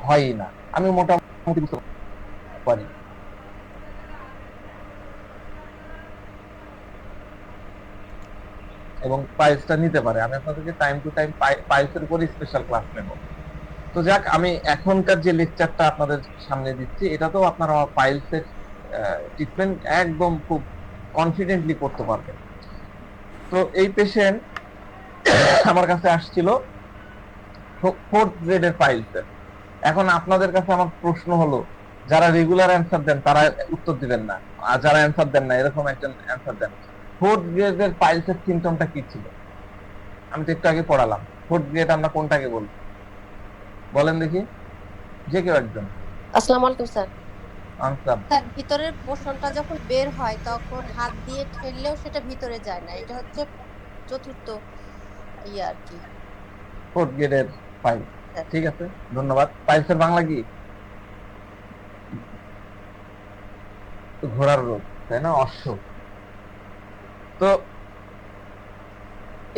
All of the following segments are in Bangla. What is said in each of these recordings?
হয়ই না। আমি মোটামুটি বুঝতে পারি এবং পাইলসটা নিতে পারে। আমি আপনাদেরকে টাইম টু টাইম পাইলসের উপর স্পেশাল ক্লাস নেব। তো যাক, আমি এখনকার যে লেকচারটা আপনাদের সামনে দিচ্ছি এটাতেও আপনারা পাইলসের ট্রিটমেন্ট একদম খুব কনফিডেন্টলি করতে পারবেন। তো এই পেশেন্ট আমার কাছে আসছিল 4th গ্রেডের পাইলসের। এখন আপনাদের কাছে আমার প্রশ্ন হলো, যারা রেগুলার অ্যান্সার দেন তারা উত্তর দিবেন না, আর যারা অ্যান্সার দেন না এরকম একজন অ্যান্সার দেন। 4th গ্রেডের পাইলসের সিমটমটা কি ছিল? আমি তো একটু আগে পড়ালাম। 4th গ্রেড আমরা কোনটাকে বলি বলেন দেখি, যে কেউ একজন। আসসালামু আলাইকুম স্যার। আনসার। স্যার, ভিতরের পোর্শনটা যখন বের হয় তখন হাত দিয়ে ঠেললেও সেটা ভিতরে যায় না, এটা হচ্ছে চতুর্থ আর কি। 4th গ্রেডের পাইলস। স্যার, ঠিক আছে, ধন্যবাদ। পাইলসের বাংলা কি? ঘোড়ার রোগ, তাই না? অশ্ব। তো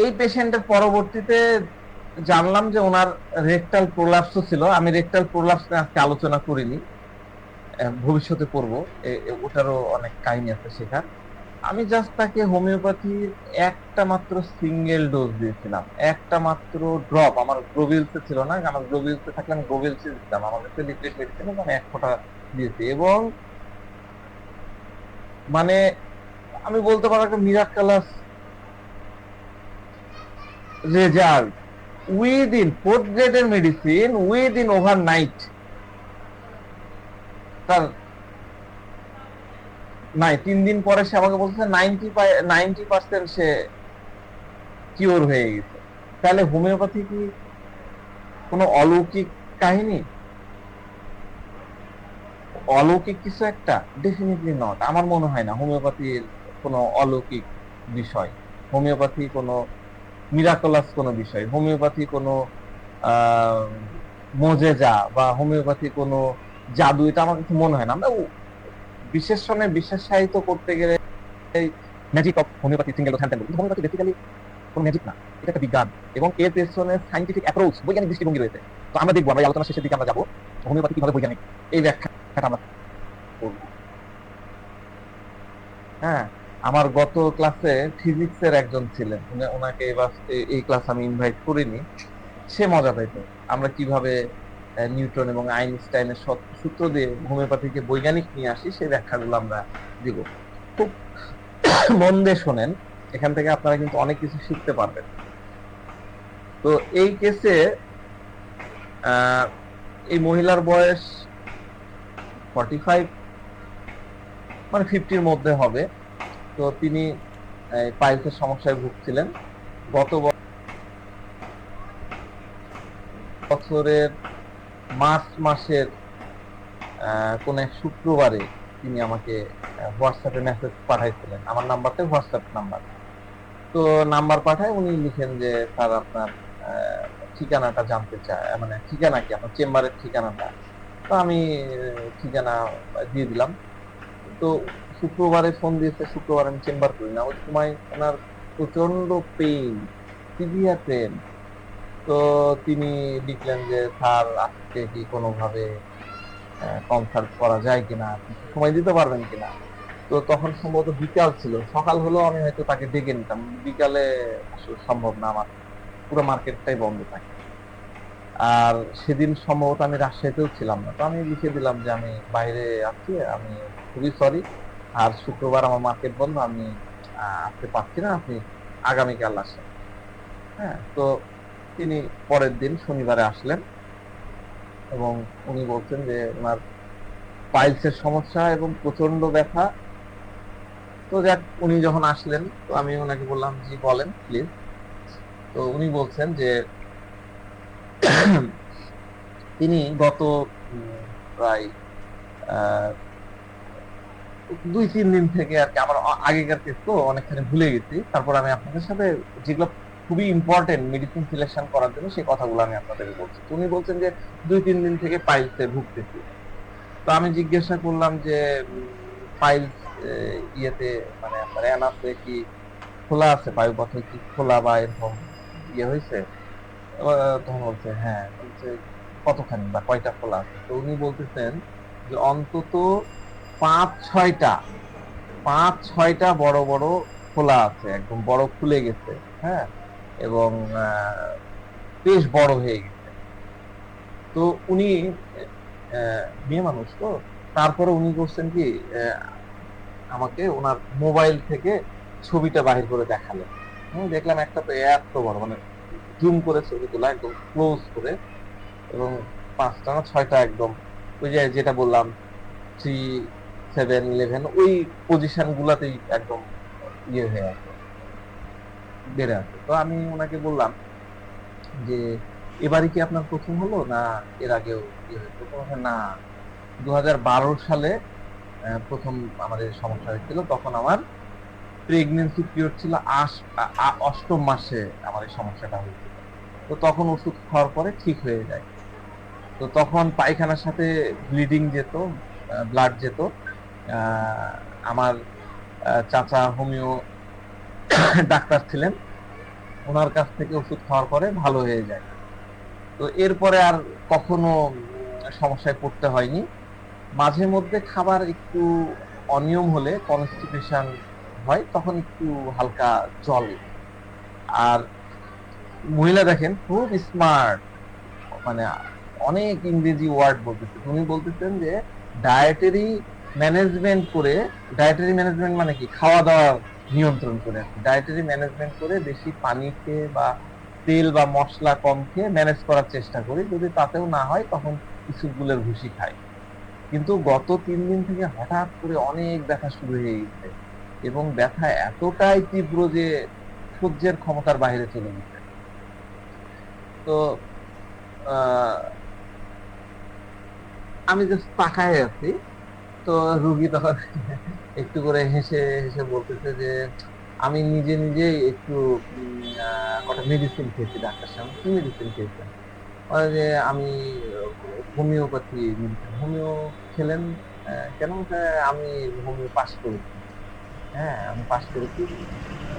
এই পেশেন্টের পরবর্তীতে জানলাম যে ওনার রেকটাল প্রোলাপস ছিল। আমি রেকটাল প্রোলাপস নিয়ে আজকে আলোচনা করিনি, ভবিষ্যতে করব। ওটারও অনেক কাহিনী আছে শেখার। আমি জাস্ট তাকে হোমিওপ্যাথির একটা মাত্র সিঙ্গেল ডোজ দিয়েছিলাম, একটা মাত্র ড্রপ। আমার গ্লোবিলসে ছিল না, আমার গ্লোবিলসে থাকলে আমি গ্লোবিলসে দিতাম। আমার কাছে লিকুইড মেডিসিন আমি এক ফোঁটা দিয়েছি এবং মানে আমি বলতে পারবো একটা মিরাক্কালাস রেজাল্ট। উইদিন 4th গ্রেডের মেডিসিন, উইদিন ওভারনাইট তার নাই। 3 দিন পরে সে আমাকে বলছে 90% সে কিওর হয়ে গেছে। তাহলে হোমিওপ্যাথি কি কোনো অলৌকিক কাহিনী, অলৌকিক কিছু একটা? Definitely not. আমার মনে হয় না হোমিওপ্যাথির কোনো অলৌকিক বিষয়, হোমিওপ্যাথি কোনো মিরাকলাস কোনো বিষয়, হোমিওপ্যাথি কোনো মোজেজা বা হোমিওপ্যাথি কোনো জাদু, এটা আমার কাছে মনে হয় না। আমরা বিশেষণে বিশেষায়িত করতে গেলে magic of homeopathy, single dose, hand, কিন্তু হোমিওপ্যাথি বেসিক্যালি কোনো ম্যাজিক না, এটা একটা বিজ্ঞান এবং এর পেছনে সাইন্টিফিক অ্যাপ্রোচ, বৈজ্ঞানিক দৃষ্টিভঙ্গি রয়েছে। তো আমরা দেখবো, আমরা এই আলোচনা শেষের দিকে আমরা যাবো হোমিওপ্যাথি কিভাবে বৈজ্ঞানিক, এই ব্যাখ্যাটা আমরা করবো। হ্যাঁ, আমার গত ক্লাসে ফিজিক্সের একজন ছিলেন, ওনাকে এবার এই ক্লাস আমি ইনভাইট করিনি। সে মজা পাইতো আমরা কিভাবে নিউটন এবং আইনস্টাইনের সূত্র দিয়ে হোমিওপ্যাথিকে বৈজ্ঞানিক নিয়ে আসি, সেই ব্যাখ্যাগুলো আমরা দিব। খুব মন দিয়ে শোনেন, এখান থেকে আপনারা কিন্তু অনেক কিছু শিখতে পারবেন। তো এই কেসে এই মহিলার বয়স 45, মানে 50-র মধ্যে হবে। তো তিনি পাইলসের সমস্যায় ভুগছিলেন। গত বছরের মার্চ মাসের কোন এক শুক্রবারে তিনি আমাকে হোয়াটসঅ্যাপে মেসেজ পাঠাইছিলেন। আমার নাম্বারটা হোয়াটসঅ্যাপ নাম্বার। তো নাম্বার পাঠায় উনি লিখেন যে স্যার আপনার ঠিকানাটা জানতে চায়, মানে ঠিকানা কি, আপনার চেম্বারের ঠিকানাটা। তো আমি ঠিকানা দিয়ে দিলাম। তো শুক্রবারে ফোন দিয়েছে, শুক্রবার আমি চেম্বার করি না, ওই সময় ওনার প্রচন্ড পেইন, সিভিয়ার পেইন। তো তিনি লিখলেন যে স্যার আজকে কি কোনোভাবে কনসাল্ট করা যায় কিনা, কিছু সময় দিতে পারবেন কিনা। তো তখন সম্ভবত বিকাল ছিল, সকাল হলেও আমি হয়তো তাকে ডেকে নিতাম, বিকালে আসলে সম্ভব না, আমার পুরো মার্কেটটাই বন্ধ থাকে। আর সেদিন সম্ভবত আমি রাজশাহীতেও ছিলাম না। তো আমি লিখে দিলাম যে আমি বাইরে আছি, আমি খুবই সরি, আর শুক্রবার আমার মার্কেট বন্ধ, আমি আসতে পারছি না, আপনি আগামীকাল আসেন। হ্যাঁ, তো তিনি পরের দিন শনিবারে আসলেন এবং উনি বলছেন যে ওনার পাইলসের সমস্যা এবং প্রচন্ড ব্যথা। তো যাক, উনি যখন আসলেন তো আমি ওনাকে বললাম জি বলেন প্লিজ। তো উনি বলছেন যে তিনি গত প্রায় 2-3 দিন থেকে আর কি, আমার আগেকার কেস তো অনেকখানি ভুলে গেছি, তারপর আমি আপনাদের সাথে যেগুলো খুবই ইম্পর্টেন্ট মেডিসিন সিলেকশন করার জন্য সেই কথাগুলো আমি আপনাদের বলছি। তো উনি বলছেন যে 2-3 দিন থেকে পাইলসে ভুগতেছি। তো আমি জিজ্ঞাসা করলাম যে পাইলস ইয়েতে মানে আপনার অ্যানাসে কি খোলা আছে, বায়ুপথে কি খোলা বা এরকম ইয়ে হয়েছে? তখন বলছে হ্যাঁ, বলছে কতখানি বা কয়টা ফোলা আছে। তো উনি বলতেছেন যে অন্তত 5-6টা বড় বড় ফোলা আছে, একদম বড় ফুলে গেছে। হ্যাঁ, এবং বেশ বড় হয়ে গেছে। তো উনি মেয়ে মানুষ তো, তারপরে উনি করছেন কি, আমাকে ওনার মোবাইল থেকে ছবিটা বাহির করে দেখালেন। দেখলাম একটা তো এত বড়, মানে জুম করে ছবি তোলা একদম ক্লোজ করে, এবং 5টা না 6টা একদম ওই যে যেটা বললাম 3, 7, 11 ওই পজিশন গুলাতেই একদম ইয়ে হয়ে আছে, বেড়ে আছে। তো আমি ওনাকে বললাম যে এবারই কি আপনার প্রথম হলো, না এর আগেও ইয়ে হয়েছে? তো বলছে, না, 2012 সালে প্রথম আমাদের সমস্যা হয়েছিল, তখন আমার প্রেগনেন্সি পিরিয়ড ছিল 8ম মাসে আমার এই সমস্যাটা হয়েছিল। তো তখন ওষুধ খাওয়ার পরে ঠিক হয়ে যায়। তো তখন পায়খানার সাথে ব্লিডিং যেত, ব্লাড যেত। আহ, আমার চাচা হোমিও ডাক্তার ছিলেন, ওনার কাছ থেকে ওষুধ খাওয়ার পরে ভালো হয়ে যায়। তো এরপরে আর কখনো সমস্যায় পড়তে হয়নি। মাঝে মধ্যে খাবার একটু অনিয়ম হলে কনস্টিপেশন হয়, তখন একটু হালকা জল। আর মহিলা দেখেন খুব স্মার্ট, মানে অনেক ইংরেজি ওয়ার্ড বলতেছে। উনি বলতেছেন যে ডায়েটারি ম্যানেজমেন্ট করে, ডায়েটারি ম্যানেজমেন্ট মানে কি, খাওয়া দাওয়া নিয়ন্ত্রণ করে আর কি। ডায়েটারি ম্যানেজমেন্ট করে বেশি পানি খেয়ে বা তেল বা মশলা কম খেয়ে ম্যানেজ করার চেষ্টা করি, যদি তাতেও না হয় তখন ইসুগুলের ভুসি খাই। কিন্তু গত 3 দিন থেকে হঠাৎ করে অনেক ব্যথা শুরু হয়ে গেছে, এবং ব্যথা এতটাই তীব্র যে সহ্যের ক্ষমতার বাইরে চলে গেছে। তো আহ আমি জাস্ট তাকায় আছি। তো রুগী তখন একটু করে হেসে হেসে বলতেছে যে আমি নিজে নিজেই একটু কটা মেডিসিন খেয়েছি ডাক্তার সাহেব। কি মেডিসিন খেয়েছেন? বলে যে আমি হোমিওপ্যাথি মেডিসিন। হোমিও খেলেন? কেন? বলছে, আমি হোমিও পাস করেছি। হ্যাঁ, আমি পাস করেছি,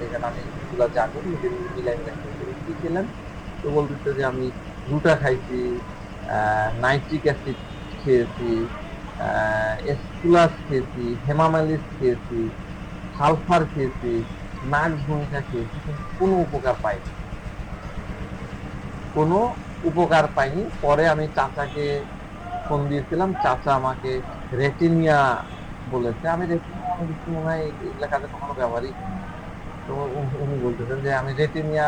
এখানে আমি এগুলা জানি, নিজে নিজে মিলাই মিলাই খেয়েছি। কি খেলেন? তো বলতেছে যে আমি রুটা খাইছি, নাইট্রিক অ্যাসিড খেয়েছি, এসকুলাস খেয়েছি, হেমামালিস খেয়েছি, সালফার খেয়েছি, নাক ভূমিকা খেয়েছি, কিন্তু কোনো উপকার পাইনি, কোনো উপকার পাইনি। পরে আমি চাচাকে ফোন দিয়েছিলাম, চাচা আমাকে রেটিনিয়া বলেছে। আমি রেটিনিয়া, আমি কিছু মনে হয় এগুলা কাজে কখনো ব্যবহারই করিনি। তো উনি বলতেছেন যে আমি রেটিনিয়া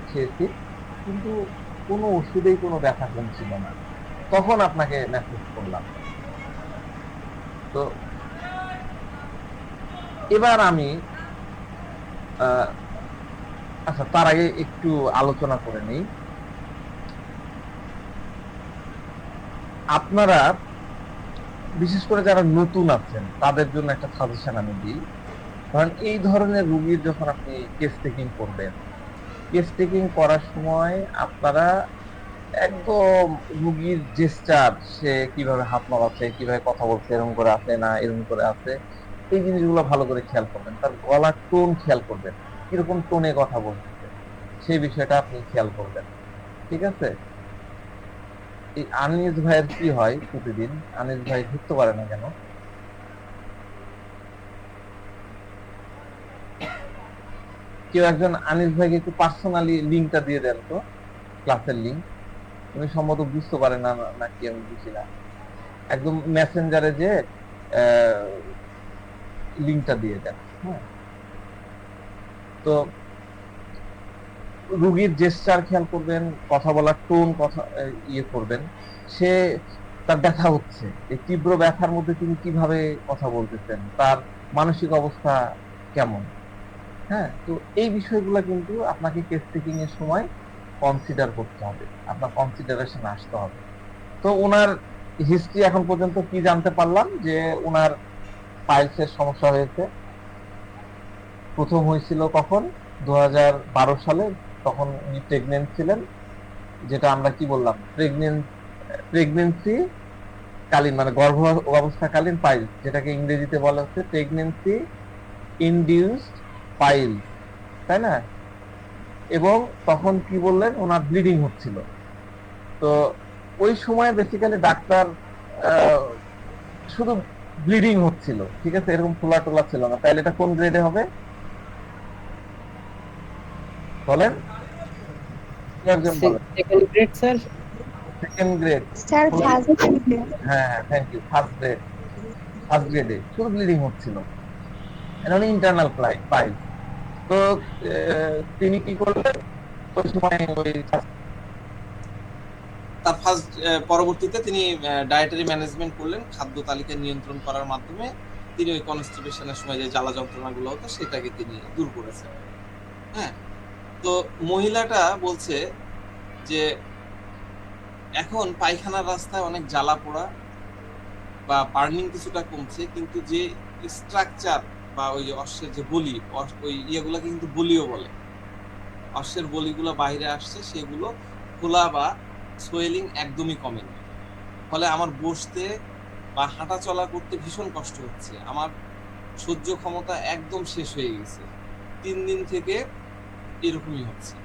খেয়েছি, কিন্তু কোনো ওষুধেই কোনো ব্যথা কমছিল না। তখন আপনাকে মেসেজ করলাম। তো এবার আমি আহ, আচ্ছা, তার আগে একটু আলোচনা করে নিই। আপনারা বিশেষ করে যারা নতুন আছেন তাদের জন্য একটা সাজেশন আমি দিই। কারণ এই ধরনের রুগীর যখন আপনি কেস টেকিং করবেন, কেস টেকিং করার সময় আপনারা একদম রুগীর জেস্টার, সে কিভাবে হাত নাড়াচ্ছে, কিভাবে কথা বলছে, এরকম করে আছে না এরকম করে আছে, এই জিনিসগুলো ভালো করে খেয়াল করবেন। তার গলার টোন খেয়াল করবেন, কিরকম টোনে কথা বলতেছে, সেই বিষয়টা আপনি খেয়াল করবেন। ঠিক আছে? এই আনিস ভাইয়ের কি হয় প্রতিদিন, আনিস ভাই ঢুকতে পারে না কেন? কেউ একজন আনিস ভাইকে একটু পার্সোনালি লিঙ্কটা দিয়ে দেন তো, ক্লাসের লিঙ্ক। উনি সম্ভবত বুঝতে পারে না, নাকি আমি বুঝি না। একদম মেসেঞ্জারে যে লিঙ্কটা দিয়ে দেন। হ্যাঁ, তো রুগীর জেস্চার খেয়াল করবেন, কথা বলার টোন, কথা ইয়ে করবেন। সে, তার ব্যথা হচ্ছে, এই তীব্র ব্যথার মধ্যে তিনি কিভাবে কথা বলতেছেন, তার মানসিক অবস্থা কেমন। হ্যাঁ, তো এই বিষয়গুলো কিন্তু আপনাকে কেস টেকিং এর সময় কনসিডার করতে হবে, আপনার কনসিডারেশন আসতে হবে। তো ওনার হিস্ট্রি এখন পর্যন্ত কি জানতে পারলাম, যে ওনার পাইলসের সমস্যা হয়েছে। প্রথম হয়েছিল কখন? 2012 সালে। তখন উনি প্রেগনেন্ট ছিলেন, যেটা আমরা কি বললাম, প্রেগনেন্সি কালীন, মানে গর্ভ অবস্থাকালীন পাইলস, যেটাকে ইংরেজিতে বলা হচ্ছে প্রেগনেন্সি ইনডিউসড পাইলস, তাই না? এবং তখন কি বললেন, ওনার ব্লিডিং হচ্ছিল। তো ওই সময় বেসিক্যালি ডাক্তার আহ, শুধু ব্লিডিং হচ্ছিল, ঠিক আছে, এরকম ফোলা টোলা ছিল না। তাহলে এটা কোন গ্রেডে হবে বলেন, কেউ একজন বলেন। Second grade sir. Second grade. Sir first হ্যাঁ হ্যাঁ, thank you, first grade. First গ্রেডে শুধু ব্লিডিং হচ্ছিল, এটা মানে ইন্টারনাল পাইল। তো তিনি কি করলেন ওই সময়, ওই তার ফার্স্ট পরবর্তীতে তিনি ডায়েটারি ম্যানেজমেন্ট করলেন, খাদ্য তালিকা নিয়ন্ত্রণ করার মাধ্যমে তিনি ওই কনস্টিপেশনের সময় যে জ্বালা যন্ত্রণাগুলো হতো সেটাকে তিনি দূর করেছেন। হ্যাঁ, তো মহিলাটা বলছে যে এখন পায়খানার রাস্তায় অনেক জ্বালা পোড়া বা বার্নিং কিছুটা কমছে, কিন্তু যে স্ট্রাকচার বা ওই যে অশ্বের যে বলি, ওই ইয়েগুলোকে কিন্তু বলিও বলে, অশ্বের বলিগুলো বাইরে আসছে, সেগুলো খোলা বা সোয়েলিং একদমই কমেনি। ফলে আমার বসতে বা হাঁটা চলা করতে ভীষণ কষ্ট হচ্ছে, আমার সহ্য ক্ষমতা একদম শেষ হয়ে গেছে, 3 দিন থেকে এরকমই হচ্ছে।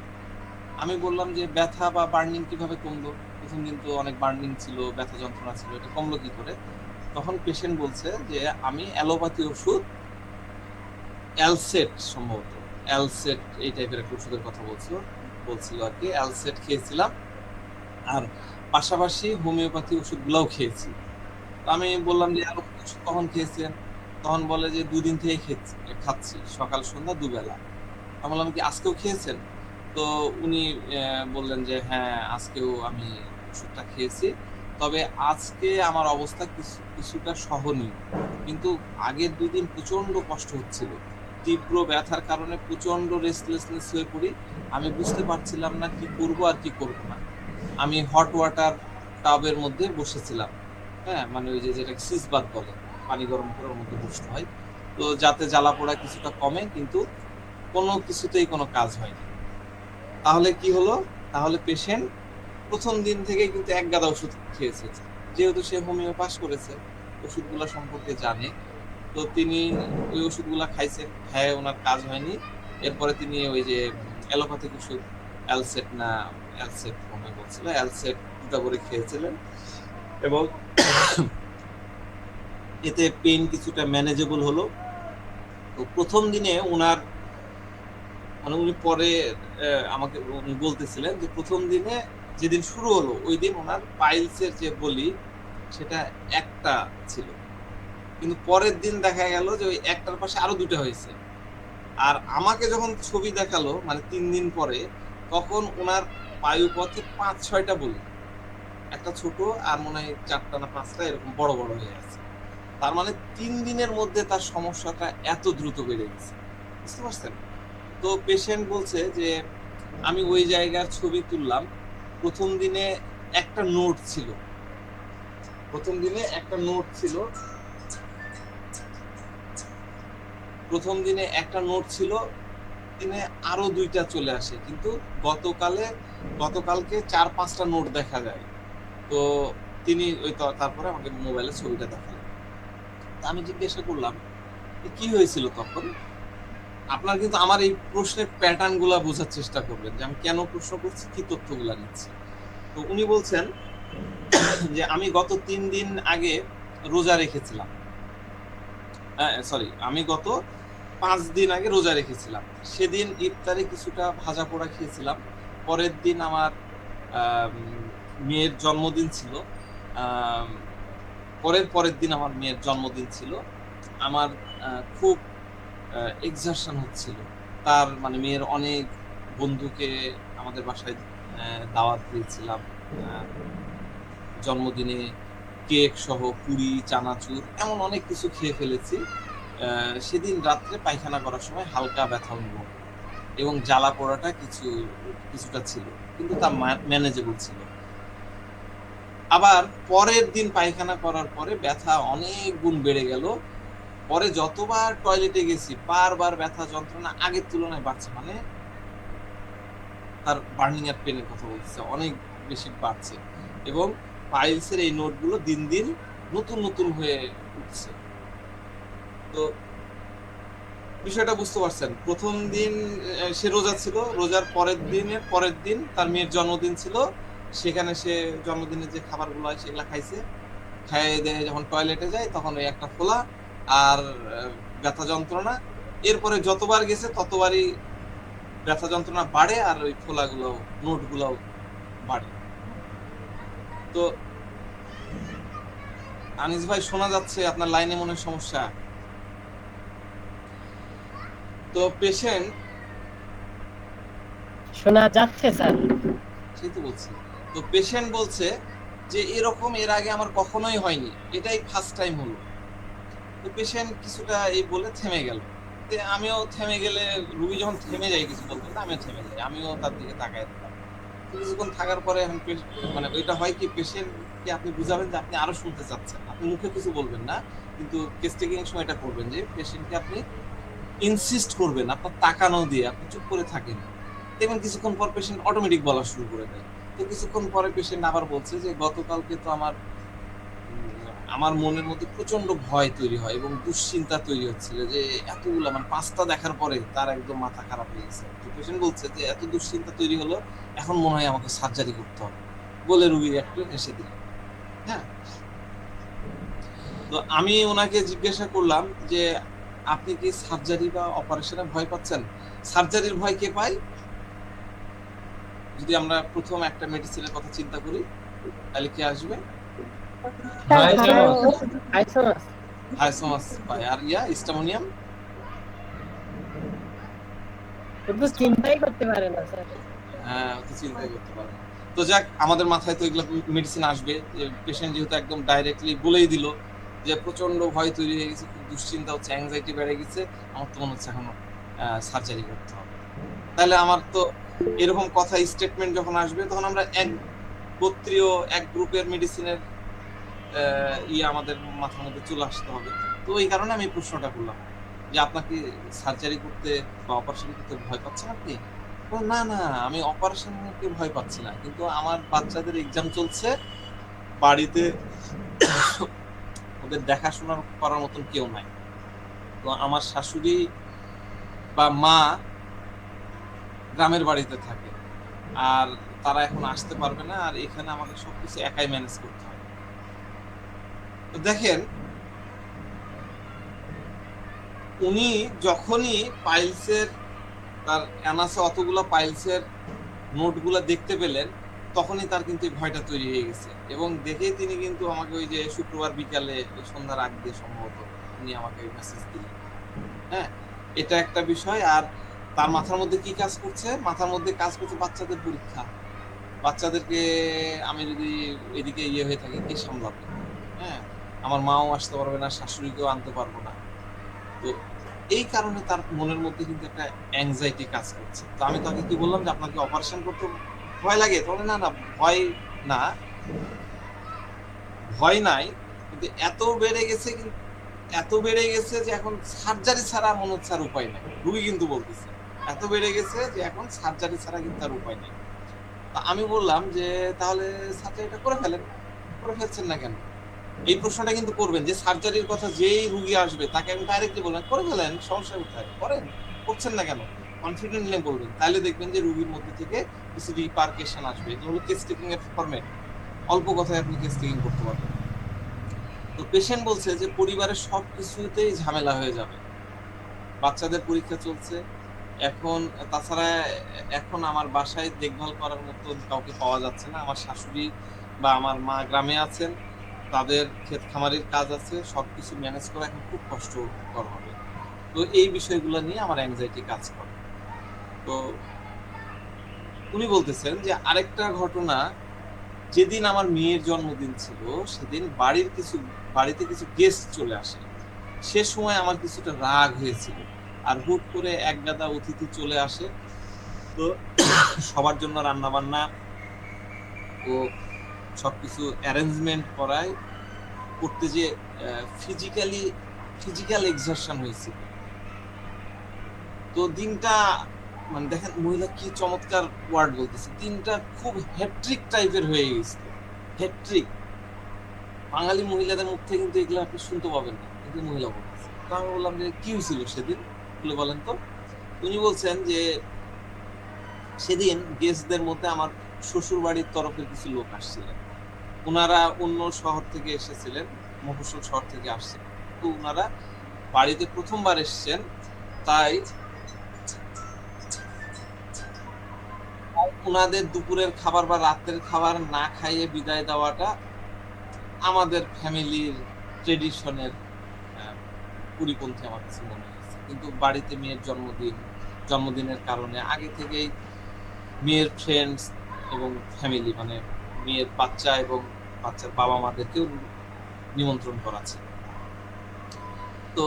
আমি বললাম যে ব্যথা বা বার্নিং কিভাবে কমলো? প্রথম দিন তো অনেক বার্নিং ছিল, ব্যথা যন্ত্রণা ছিল, এটা কমলো কি করে? তখন পেশেন্ট বলছে যে আমি অ্যালোপ্যাথি ওষুধ, অ্যালসেট, সম্ভবত অ্যালসেট এই টাইপের একটা ওষুধের কথা বলছিল আর কি, অ্যালসেট খেয়েছিলাম, আর পাশাপাশি হোমিওপ্যাথি ওষুধগুলোও খেয়েছি। তো আমি বললাম যে অ্যালোপ্যাথি ওষুধ কখন খেয়েছেন? তখন বলে যে 2 দিন থেকে খাচ্ছি, সকাল সন্ধ্যা দুবেলা। আমি বললাম কি আজকেও খেয়েছেন? তো উনি বললেন যে হ্যাঁ, আজকেও আমি ওষুধটা খেয়েছি, তবে আজকে আমার অবস্থা কিছুটা সহনীয়, কিন্তু আগের 2 দিন প্রচন্ড কষ্ট হচ্ছিল, তীব্র ব্যথার কারণে প্রচন্ড রেস্টলেসনেস হয়ে পড়ি, আমি বুঝতে পারছিলাম না কি করব আর কি করব না। আমি হট ওয়াটার টাবের মধ্যে বসেছিলাম, হ্যাঁ, মানে ওই যে যেটা সিস বাথ বলে, পানি গরম করার মধ্যে বসতে হয়, তো যাতে জ্বালা পোড়া কিছুটা কমে, কিন্তু কোনো কিছুতেই কোনো কাজ হয়নি। তাহলে কি হলো? তাহলে পেশেন্ট প্রথম দিন থেকে কিন্তু এক গাদা ওষুধ খেয়েছে, যেহেতু সে হোমিও পাস করেছে, ওষুধগুলো সম্পর্কে জানে, তো তিনি ওই ওষুধগুলো খাইছেন, খায় ওনার কাজ হয়নি। এরপরে তিনি ওই যে অ্যালোপ্যাথিক ওষুধ, অ্যালসেট মনে বলছিল, অ্যালসেট 2টা করে খেয়েছিলেন, এবং এতে পেইন কিছুটা ম্যানেজেবল হলো। তো প্রথম দিনে ওনার মানে উনি পরে আমাকে উনি বলতেছিলেন যে প্রথম দিনে যেদিন শুরু হলো ওই দিন ওনার পাইলসের যে বলি সেটা একটা ছিল, কিন্তু পরের দিন দেখা গেল যে ওই একটার পাশে আরো 2টা হয়েছে। আর আমাকে যখন ছবি দেখালো মানে 3 দিন পরে, তখন ওনার পায়ুপথে 5-6টা বলি, একটা ছোট আর মনে হয় 4টা না 5টা এরকম বড় বড় হয়ে আছে। তার মানে 3 দিনের মধ্যে তার সমস্যাটা এত দ্রুত বেড়ে গেছে, বুঝতে পারছেন? তো পেশেন্ট বলছে যে আমি ওই জায়গার ছবি তুললাম, প্রথম দিনে একটা নোট ছিল, প্রথম দিনে একটা নোট ছিল, প্রথম দিনে একটা নোট ছিল, দিনে আরো 2টা চলে আসে, কিন্তু গতকালকে 4-5টা নোট দেখা যায়। তো তিনি ওই তারপরে আমাকে মোবাইলে ছবিটা দেখালেন। আমি জিজ্ঞাসা করলাম কি হয়েছিল তখন। আপনার কিন্তু আমার এই প্রশ্নের প্যাটার্ন গুলা বোঝার চেষ্টা করবেন যে আমি কেন প্রশ্ন করছি, কি তথ্যগুলা নিচ্ছি। তো উনি বলছেন যে আমি গত 3 দিন আগে রোজা রেখেছিলাম, সরি, আমি গত 5 দিন আগে রোজা রেখেছিলাম, সেদিন ইফতারে কিছুটা ভাজা পোড়া খেয়েছিলাম। পরের দিন আমার মেয়ের জন্মদিন ছিল, পরের দিন আমার মেয়ের জন্মদিন ছিল, আমার খুব এক্সারশন হচ্ছিল, তার মানে মেয়ের অনেক বন্ধুকে আমাদের বাসায় দাওয়াত দিয়েছিলাম, জন্মদিনে কেক সহ পুরি, চানাচুর, এমন অনেক কিছু খেয়ে ফেলেছি। সেদিন রাত্রে পায়খানা করার সময় হালকা ব্যথা অনুভব এবং জ্বালা পোড়াটা কিছুটা ছিল, কিন্তু তা ম্যানেজেবল ছিল। আবার পরের দিন পায়খানা করার পরে ব্যথা অনেক গুণ বেড়ে গেল, পরে যতবার টয়লেটে গেছি বারবার ব্যথা যন্ত্রণা আগের তুলনায় বাড়ছে, মানে তার বার্নিং এর পেনের কথা বলছে, অনেক বেশি বাড়ছে, এবং পাইলসের এই নোটগুলো দিন দিন নতুন হয়ে উঠছে। তো বিষয়টা বুঝতে পারছেন, প্রথম দিন সে রোজা ছিল, রোজার পরের দিন তার মেয়ের জন্মদিন ছিল, সেখানে সে জন্মদিনে যে খাবারগুলো হয় সেগুলো খাইছে, খাইয়ে দিয়ে যখন টয়লেটে যায় তখন ওই একটা ফোলা আর ব্যথা যন্ত্রণা। এরপরে যতবার গেছে ততবারই ব্যথা যন্ত্রণা বাড়ে আর ওই ফোলাগুলো নোটগুলো বাড়ে। তো আনিস ভাই শোনা যাচ্ছে আপনার লাইনে মনে হয় সমস্যা। তো পেশেন্ট শোনা যাচ্ছে স্যার। সেই তো বলছি। তো পেশেন্ট বলছে যে এরকম এর আগে আমার কখনোই হয়নি, এটাই ফার্স্ট টাইম হলো। তো পেশেন্ট কিছুটা এই বলে থেমে গেল। আমিও থেমে গেলে, রুগী যখন থেমে যায় কিছু বলতে না, আমিও থেমে যাই, আমিও তার দিকে তাকায় দিলাম। কিছুক্ষণ থাকার পরে এখন মানে ওইটা হয় কি, পেশেন্টকে আপনি বুঝাবেন যে আপনি আরো শুনতে চাচ্ছেন, আপনি মুখে কিছু বলবেন না, কিন্তু কেস টেকিং সময় এটা করবেন যে পেশেন্টকে আপনি ইনসিস্ট করবেন, আপনার তাকানো দিয়ে আপনি চুপ করে থাকেন, দেখবেন কিছুক্ষণ পর পেশেন্ট অটোমেটিক বলা শুরু করে দেয়। তো কিছুক্ষণ পরে পেশেন্ট আবার বলছে যে গতকালকে তো আমার মনের মধ্যে প্রচন্ড ভয় তৈরি হয় এবং দুশ্চিন্তা তৈরি হচ্ছিল যে এতগুলো মানে 5টা দেখার পরে তার একদম মাথা খারাপ হয়ে গেছে। তো পেশেন্ট বলছে যে এত দুশ্চিন্তা তৈরি হলো, এখন মনে হয় আমাকে সার্জারি করতে হবে, বলে রুগী একটু হেসে দিল। হ্যাঁ, তো আমি ওনাকে জিজ্ঞাসা করলাম যে আপনি কি সার্জারি বা অপারেশনে ভয় পাচ্ছেন? সার্জারির ভয় কে পায়? যদি আমরা প্রথম একটা মেডিসিনের কথা চিন্তা করি তাহলে কি আসবে? হাইসোমাস পায়। আর স্টামোনিয়াম চিন্তাই করতে পারে না স্যার। হ্যাঁ, তো চিন্তাই করতে পারে না। তো যাক, আমাদের মাথায় তো এগুলো মেডিসিন আসবে। পেশেন্ট যেহেতু একদম ডাইরেক্টলি বলেই দিল যে প্রচন্ড ভয় তৈরি হয়ে গেছে, খুব দুশ্চিন্তা হচ্ছে, অ্যাংজাইটি বেড়ে গেছে, আমার তো মনে হচ্ছে এখন সার্জারি করতে হবে। তাহলে আমার তো এরকম কথা স্টেটমেন্ট যখন আসবে তখন আমরা এক গোত্রীয় এক গ্রুপের মেডিসিনের আমাদের মাথার মধ্যে চলে আসতে হবে। তো এই কারণে আমি প্রশ্নটা করলাম যে আপনাকে সার্জারি করতে বা অপারেশন করতে ভয় পাচ্ছেন আপনি? না না, আমি অপারেশনকে ভয় পাচ্ছি না, কিন্তু আমার বাচ্চাদের এক্সাম চলছে, বাড়িতে ওদের দেখাশোনা করার মতন কেউ নাই। তো আমার শাশুড়ি বা মা গ্রামের বাড়িতে থাকে, আর তারা এখন আসতে পারবে না, আর এখানে আমাকে সবকিছু একাই ম্যানেজ করতে হবে। তো দেখেন, উনি যখনই পাইলসের তার অ্যানাসে অতগুলো পাইলসের নোটগুলো দেখতে পেলেন, তখনই তার কিন্তু ভয়টা তৈরি হয়ে গেছে, এবং দেখেই তিনি কিন্তু আমাকে ওই যে শুক্রবার বিকালে সন্ধ্যার আগ দিয়ে সম্ভবত উনি আমাকে মেসেজ দিলেন। হ্যাঁ, এটা একটা বিষয়। আর তার মাথার মধ্যে কি কাজ করছে? মাথার মধ্যে কাজ করছে বাচ্চাদের পরীক্ষা। বাচ্চাদেরকে আমি যদি এদিকে হয়ে থাকি, কে সামলাবে? হ্যাঁ, আমার মাও আসতে পারবে না, শাশুড়িকেও আনতে পারবো না। তো এই কারণে তার মনের মধ্যে কিন্তু একটা অ্যাংজাইটি কাজ করছে। তো আমি তাকে কি বললাম যে আপনাকে অপারেশন করতে ভয় লাগে? তাহলে না না, ভয় না, ভয় নাই, কিন্তু এত বেড়ে গেছে, এত বেড়ে গেছে যে এখন সার্জারি ছাড়া মনে হচ্ছে আর উপায় নাই। রুগী কিন্তু বলতেছে এত বেড়ে গেছে যে এখন সার্জারি ছাড়া কিন্তু আর উপায় নেই। তা আমি বললাম যে তাহলে সার্জারিটা করে ফেলেন। করে ফেলছেন না কেন? এই প্রশ্নটা কিন্তু করবেন যে সার্জারির কথা যেই রুগী আসবে তাকে আমি ডাইরেক্টলি বলবেন করে ফেলেন, সমস্যা কোথায়, করেন, করছেন না কেন, কনফিডেন্টলি বলবেন। তাহলে দেখবেন যে রুগীর মধ্যে থেকে কিছু রিপারকেশন আসবে। এগুলো হলো কেস টেকিং এর ফরম্যাট। অল্প কথায় আপনি কেস টেকিং করতে পারবেন। তো পেশেন্ট বলছে যে পরিবারের সব কিছুতেই ঝামেলা হয়ে যাবে, বাচ্চাদের পরীক্ষা চলছে এখন, তাছাড়া এখন আমার বাসায় দেখভাল করার মতো কাউকে পাওয়া যাচ্ছে না। আমার শাশুড়ি বা আমার মা গ্রামে আছেন, তাদের ক্ষেত খামারের কাজ আছে, সবকিছু ম্যানেজ করা এখন খুব কষ্টকর হবে। তো এই বিষয়গুলো নিয়ে আমার অ্যাংজাইটি কাজ করে। তো উনি বলতেছেন যে আরেকটা ঘটনা, যেদিন আমার মেয়ের জন্মদিন ছিল সেদিন বাড়িতে কিছু গেস্ট চলে আসে। সে সময় আমার কিছুটা রাগ হয়েছিল, আর হুট করে এক গাদা অতিথি চলে আসে। তো সবার জন্য রান্না বান্না ও সবকিছু অ্যারেঞ্জমেন্ট করতে যে ফিজিক্যাল এক্সারশন হয়েছিল। তো দিনটা মানে দেখেন মহিলা কি চমৎকার ওয়ার্ড বলতেছে, দিনটা খুব হ্যাট্রিক টাইপের হয়ে গেছিল। হ্যাট্রিক, বাঙালি মহিলাদের মুখ থেকে কিন্তু এগুলো আপনি শুনতে পাবেন না, কিন্তু মহিলা বলতেছে। তো আমি বললাম যে কি হয়েছিল সেদিন, বলে বলেন তো। উনি বলছেন যে সেদিন গেস্টদের মধ্যে আমার শ্বশুর বাড়ির তরফের কিছু লোক আসছিলেন। ওনারা অন্য শহর থেকে এসেছিলেন, মফস্বল শহর থেকে আসছেন। তো ওনারা বাড়িতে প্রথমবার এসছেন, তাই ওনাদের দুপুরের খাবার বা রাতের খাবার না খাইয়ে বিদায় দেওয়াটা আমাদের ফ্যামিলির ট্রেডিশনের পরিপন্থী আমার কাছে মনে হয়েছে। কিন্তু বাড়িতে মেয়ের জন্মদিনের কারণে আগে থেকেই মেয়ের ফ্রেন্ডস এবং ফ্যামিলি মানে মেয়ের বাচ্চা এবং বাচ্চার বাবা মাদেরকেও নিমন্ত্রণ করা ছিল। তো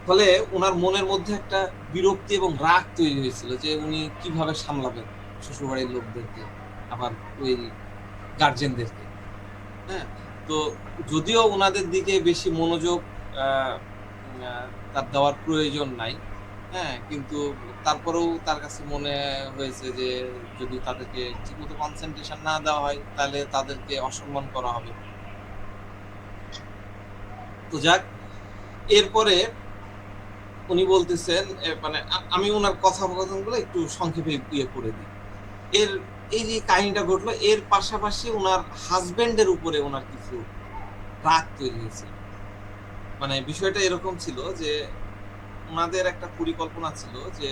ফলে ওনার মনের মধ্যে একটা বিরক্তি এবং রাগ তৈরি হয়েছিল যে উনি কিভাবে সামলাবেন শ্বশুরবাড়ির লোকদেরকে, আবার ওই গার্জেনদেরকে। হ্যাঁ, তো যদিও ওনাদের দিকে বেশি মনোযোগ তার দেওয়ার প্রয়োজন নাই, হ্যাঁ, কিন্তু তারপরেও তার কাছে মনে হয়েছে যে যদি তাদেরকে ঠিকমতো কনসেন্ট্রেশন না দেওয়া হয় তাহলে তাদেরকে অসম্মান করা হবে। তো যাক, এরপরে উনি বলতেছেন মানে আমি ওনার কথোপকথনগুলো একটু সংক্ষেপে ইয়ে করে দিই। এই যে কাহিনীটা ঘটলো, এর পাশাপাশি ওনার হাজবেন্ডের উপরে ওনার কিছু রাগ তৈরি হয়েছিল। মানে বিষয়টা এরকম ছিল যে ওনাদের একটা পরিকল্পনা ছিল যে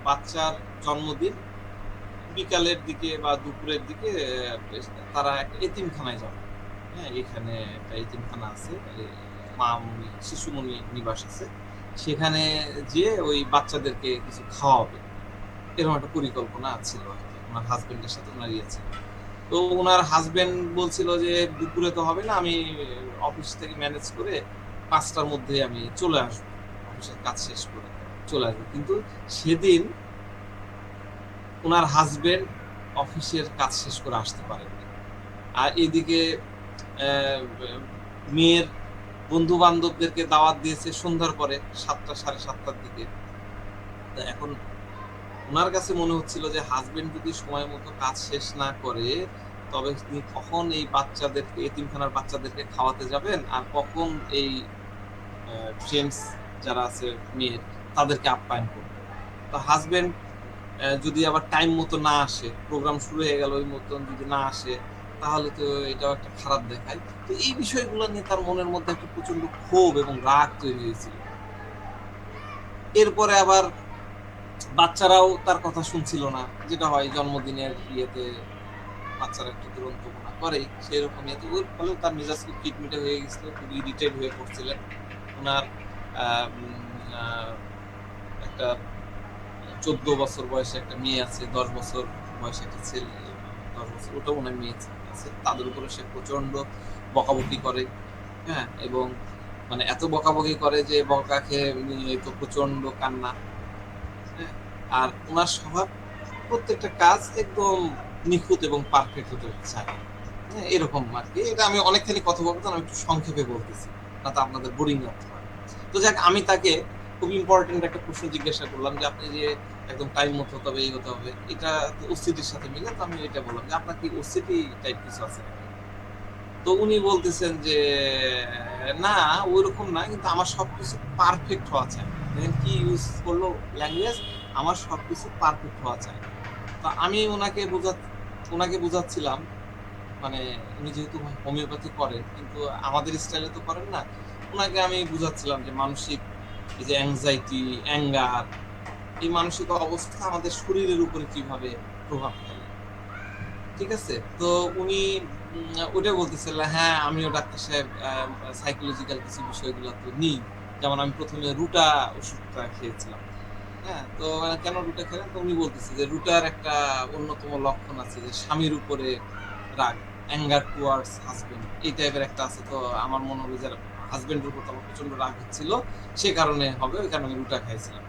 বাচ্চার জন্মদিন বিকালের দিকে বা দুপুরের দিকে তারা একটা এতিমখানায় যাবে। হ্যাঁ, এখানে একটা এতিমখানা আছে, মামনি শিশুমণি নিবাস আছে, সেখানে যেয়ে ওই বাচ্চাদেরকে কিছু খাওয়াবে, এরকম একটা পরিকল্পনা ছিল আর কি। ওনার হাজবেন্ডের সাথে ওনার ইয়ে ছিল। তো ওনার হাজবেন্ড বলছিল যে দুপুরে তো হবে না, আমি অফিস থেকে ম্যানেজ করে 5টার মধ্যে আমি চলে আসবো, অফিসের কাজ শেষ করে চলে আসবো। কিন্তু সেদিন ওনার হাজবেন্ড অফিসের কাজ শেষ করে আসতে পারেননি। আর এদিকে মেয়ের বন্ধু বান্ধবদেরকে দাওয়াত দিয়েছে সন্ধ্যার পরে 7টা 7:30টার দিকে। তো এখন ওনার কাছে মনে হচ্ছিল যে হাজবেন্ড যদি সময় মতো কাজ শেষ না করে তবে তিনি কখন এই বাচ্চাদেরকে, এতিমখানার বাচ্চাদেরকে খাওয়াতে যাবেন আর কখন এই ফ্রেন্ডস যারা আছে মেয়ের তাদেরকে আপ্যায়ন করবেন। তো হাজবেন্ড যদি আবার টাইম মতো না আসে, প্রোগ্রাম শুরু হয়ে গেল ওই মতন যদি না আসে, তাহলে তো এটাও একটা খারাপ দেখায়। তো এই বিষয়গুলো নিয়ে তার মনের মধ্যে একটা প্রচন্ড ক্ষোভ এবং রাগ তৈরি হয়েছিল। এরপরে আবার বাচ্চারাও তার কথা শুনছিল না, যেটা হয় জন্মদিনের ইয়েতে বাচ্চারা একটু দুরন্ত মনে করে, সেরকম ইয়েতে ওর ফলেও তার মেজাজ খুব খিটমিটে হয়ে গেছিল, খুব ইরিটেট হয়ে পড়ছিলেন। ওনার একটা 14 বছর বয়সে একটা মেয়ে আছে, 10 বছর বয়সে একটা ছেলে, 10 বছর ওটাও ওনার মেয়ে আছে, তাদের উপরে সে প্রচন্ড বকাবকি করে। হ্যাঁ, এবং মানে এত বকাবকি করে যে বকা খেয়ে তো প্রচন্ড কান্না। হ্যাঁ, আর ওনার স্বভাব প্রত্যেকটা কাজ একদম নিখুঁত এবং পারফেক্ট হতে চায়। হ্যাঁ, এরকম আর কি। এটা আমি অনেকখানি কথোপকথন আমি একটু সংক্ষেপে বলতেছি, না তো আপনাদের বোরিং লাগতে পারে। তো যাক, আমি তাকে খুব ইম্পর্টেন্ট একটা প্রশ্ন জিজ্ঞাসা করলাম যে আপনি যে একদম টাইম মতো হতে হবে, এই হতে হবে, এটা ওসিটির সাথে মিলে। তো আমি এটা বললাম যে আপনার কি ওসিটি টাইপ কিছু আছে নাকি? তো উনি বলতেছেন যে না ওইরকম না, কিন্তু আমার সবকিছু পারফেক্ট হওয়া চাই। দেখেন কি ইউজ করলো ল্যাঙ্গুয়েজ, আমার সবকিছু পারফেক্ট হওয়া চাই। তো আমি ওনাকে বোঝাচ্ছিলাম, মানে উনি যেহেতু হোমিওপ্যাথি করেন কিন্তু আমাদের স্টাইলে তো করেন না, ওনাকে আমি বুঝাচ্ছিলাম যে মানসিক এই যে অ্যাংজাইটি, অ্যাঙ্গার, এই মানসিক অবস্থা আমাদের শরীরের উপরে কিভাবে প্রভাব ফেলে। ঠিক আছে, তো উনি ওটা বলতেছিল, হ্যাঁ আমিও ডাক্তার সাহেব সাইকোলজিক্যাল কিছু বিষয়গুলো তো নিই। যেমন আমি প্রথমে রুটা ওষুধটা খেয়েছিলাম। হ্যাঁ, তো কেন রুটা খেলেন? তো উনি বলতেছে যে রুটার একটা অন্যতম লক্ষণ আছে যে স্বামীর উপরে রাগ, অ্যাঙ্গার টুয়ার্ডস হাজবেন্ড, এই টাইপের একটা আছে। তো আমার মনে হলো যে হাজবেন্ডের উপর আমার প্রচন্ড রাগ হচ্ছিল, সে কারণে হবে, ওই কারণে আমি রুটা খাইছিলাম।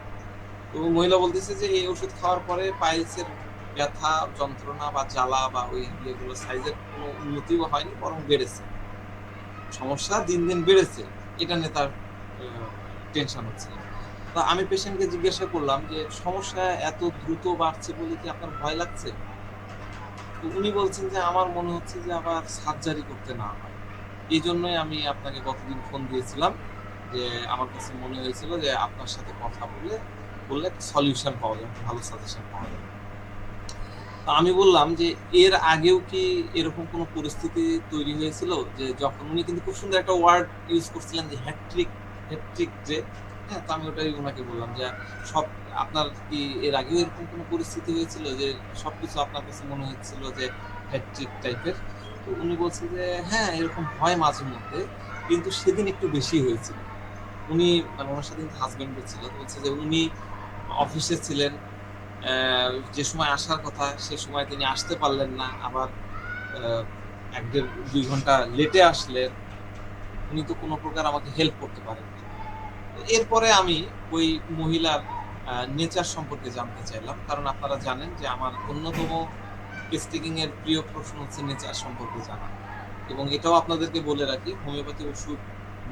তো মহিলা বলতেছে যে এই ওষুধ খাওয়ার পরে পাইলসের ব্যথা, যন্ত্রণা বা জ্বালা বা ওই ইয়েগুলো সাইজের কোনো উন্নতিও হয়নি, বরং বেড়েছে। সমস্যা দিন দিন বেড়েছে, এটা নিয়ে তার টেনশন হচ্ছে। তো আমি পেশেন্টকে জিজ্ঞাসা করলাম যে সমস্যা এত দ্রুত বাড়ছে বলে কি আপনার ভয় লাগছে? তো উনি বলছেন যে আমার মনে হচ্ছে যে আবার সার্জারি করতে না হয়, এই জন্যই আমি আপনাকে গতদিন ফোন দিয়েছিলাম, যে আমার কাছে মনে হয়েছিল যে আপনার সাথে কথা বললে একটা সলিউশন পাওয়া যাবে, ভালো সাজেশন পাওয়া যাবে। তো আমি বললাম যে এর আগেও কি এরকম কোনো পরিস্থিতি তৈরি হয়েছিল, যে যখন উনি কিন্তু খুব সুন্দর একটা ওয়ার্ড ইউজ করছিলেন যে হ্যাট্রিক, হ্যাট্রিক যে, হ্যাঁ, তো আমি ওটাই ওনাকে বললাম যে সব আপনার কি এর আগেও এরকম কোনো পরিস্থিতি হয়েছিল যে সবকিছু আপনার কাছে মনে হচ্ছিল যে হ্যাট্রিক টাইপের? তো উনি বলছে যে হ্যাঁ, এরকম হয় মাঝে মধ্যে, কিন্তু সেদিন একটু বেশি হয়েছিল। উনি মানে ওনার সাথে কিন্তু হাজবেন্ডও ছিল, তো বলছে যে উনি অফিসে ছিলেন, যে সময় আসার কথা সে সময় তিনি আসতে পারলেন না, আবার 1-1.5-2 ঘন্টা লেটে আসলেন, উনি তো কোনো প্রকার আমাকে হেল্প করতে পারেন। এরপরে আমি ওই মহিলার নেচার সম্পর্কে জানতে চাইলাম, কারণ আপনারা জানেন যে আমার অন্যতম টেস্টিং এর প্রিয় প্রশ্ন হচ্ছে নেচার সম্পর্কে জানা। এবং এটাও আপনাদেরকে বলে রাখি, হোমিওপ্যাথি ওষুধ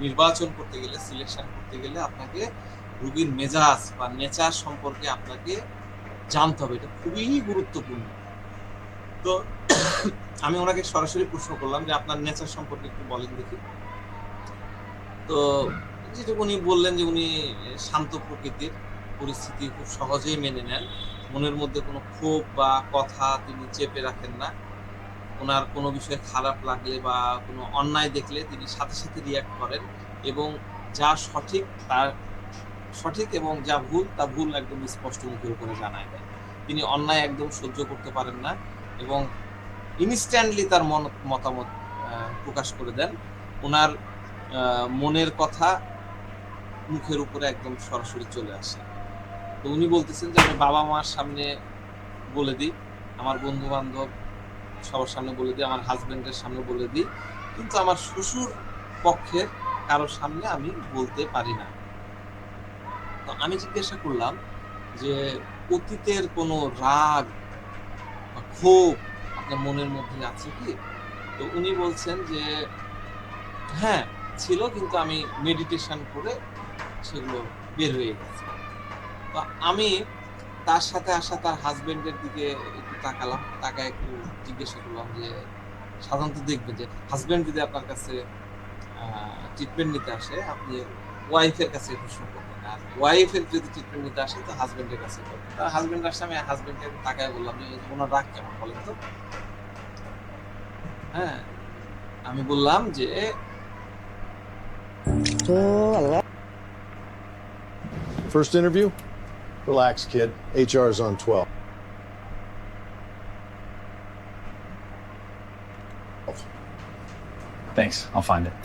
নির্বাচন করতে গেলে, সিলেকশন করতে গেলে আপনাকে রোগীর মেজাজ বা নেচার সম্পর্কে আপনাকে জানতে হবে, এটা খুবই গুরুত্বপূর্ণ। তো আমি ওনাকে সরাসরি প্রশ্ন করলাম যে আপনার নেচার সম্পর্কে একটু বলেন দেখি। তো যেটুকু উনি বললেন যে উনি শান্ত প্রকৃতির, পরিস্থিতি খুব সহজেই মেনে নেন, মনের মধ্যে কোনো ক্ষোভ বা কথা তিনি চেপে রাখেন না, ওনার কোনো বিষয়ে খারাপ লাগলে বা কোনো অন্যায় দেখলে তিনি সাথে সাথে রিয়াক্ট করেন, এবং যা সঠিক তার সঠিক এবং যা ভুল তা ভুল একদম স্পষ্ট মুখের উপরে জানায় দেয়। তিনি অন্যায় একদম সহ্য করতে পারেন না এবং ইনস্ট্যান্টলি তার মতামত প্রকাশ করে দেন। ওনার মনের কথা মুখের উপরে একদম সরাসরি চলে আসে। তো উনি বলতেছেন যে আমি বাবা মার সামনে বলে দিই, আমার বন্ধু বান্ধব সবার সামনে বলে দিই, আমার হাজবেন্ডের সামনে বলে দিই, কিন্তু আমার শ্বশুর পক্ষের কারোর সামনে আমি বলতে পারি না। তো আমি জিজ্ঞাসা করলাম যে অতীতের কোনো রাগ বা ক্ষোভ আপনার মনের মধ্যে আছে কি? তো উনি বলছেন যে হ্যাঁ ছিল, কিন্তু আমি মেডিটেশন করে সেগুলো বের হয়ে গেছে। তো আমি তার সাথে আসা তার হাজবেন্ডের দিকে একটু তাকালাম, তাকায় একটু জিজ্ঞাসা করলাম যে সাধারণত দেখবেন যে হাজবেন্ড যদি আপনার কাছে ট্রিটমেন্ট নিতে আসে, আপনি ওয়াইফের কাছে প্রশ্ন করবেন, আর ওয়াইফের যদি ট্রিটমেন্ট নিতে আসে তো হাজবেন্ডের কাছে করবেন। তার হাজবেন্ড আসে, আমি হাজবেন্ডকে তাকায় বললাম যে ওনার রাগ কেমন বলেন তো। হ্যাঁ, আমি বললাম যে First interview? Relax, kid. HR is on 12. Thanks. I'll find it.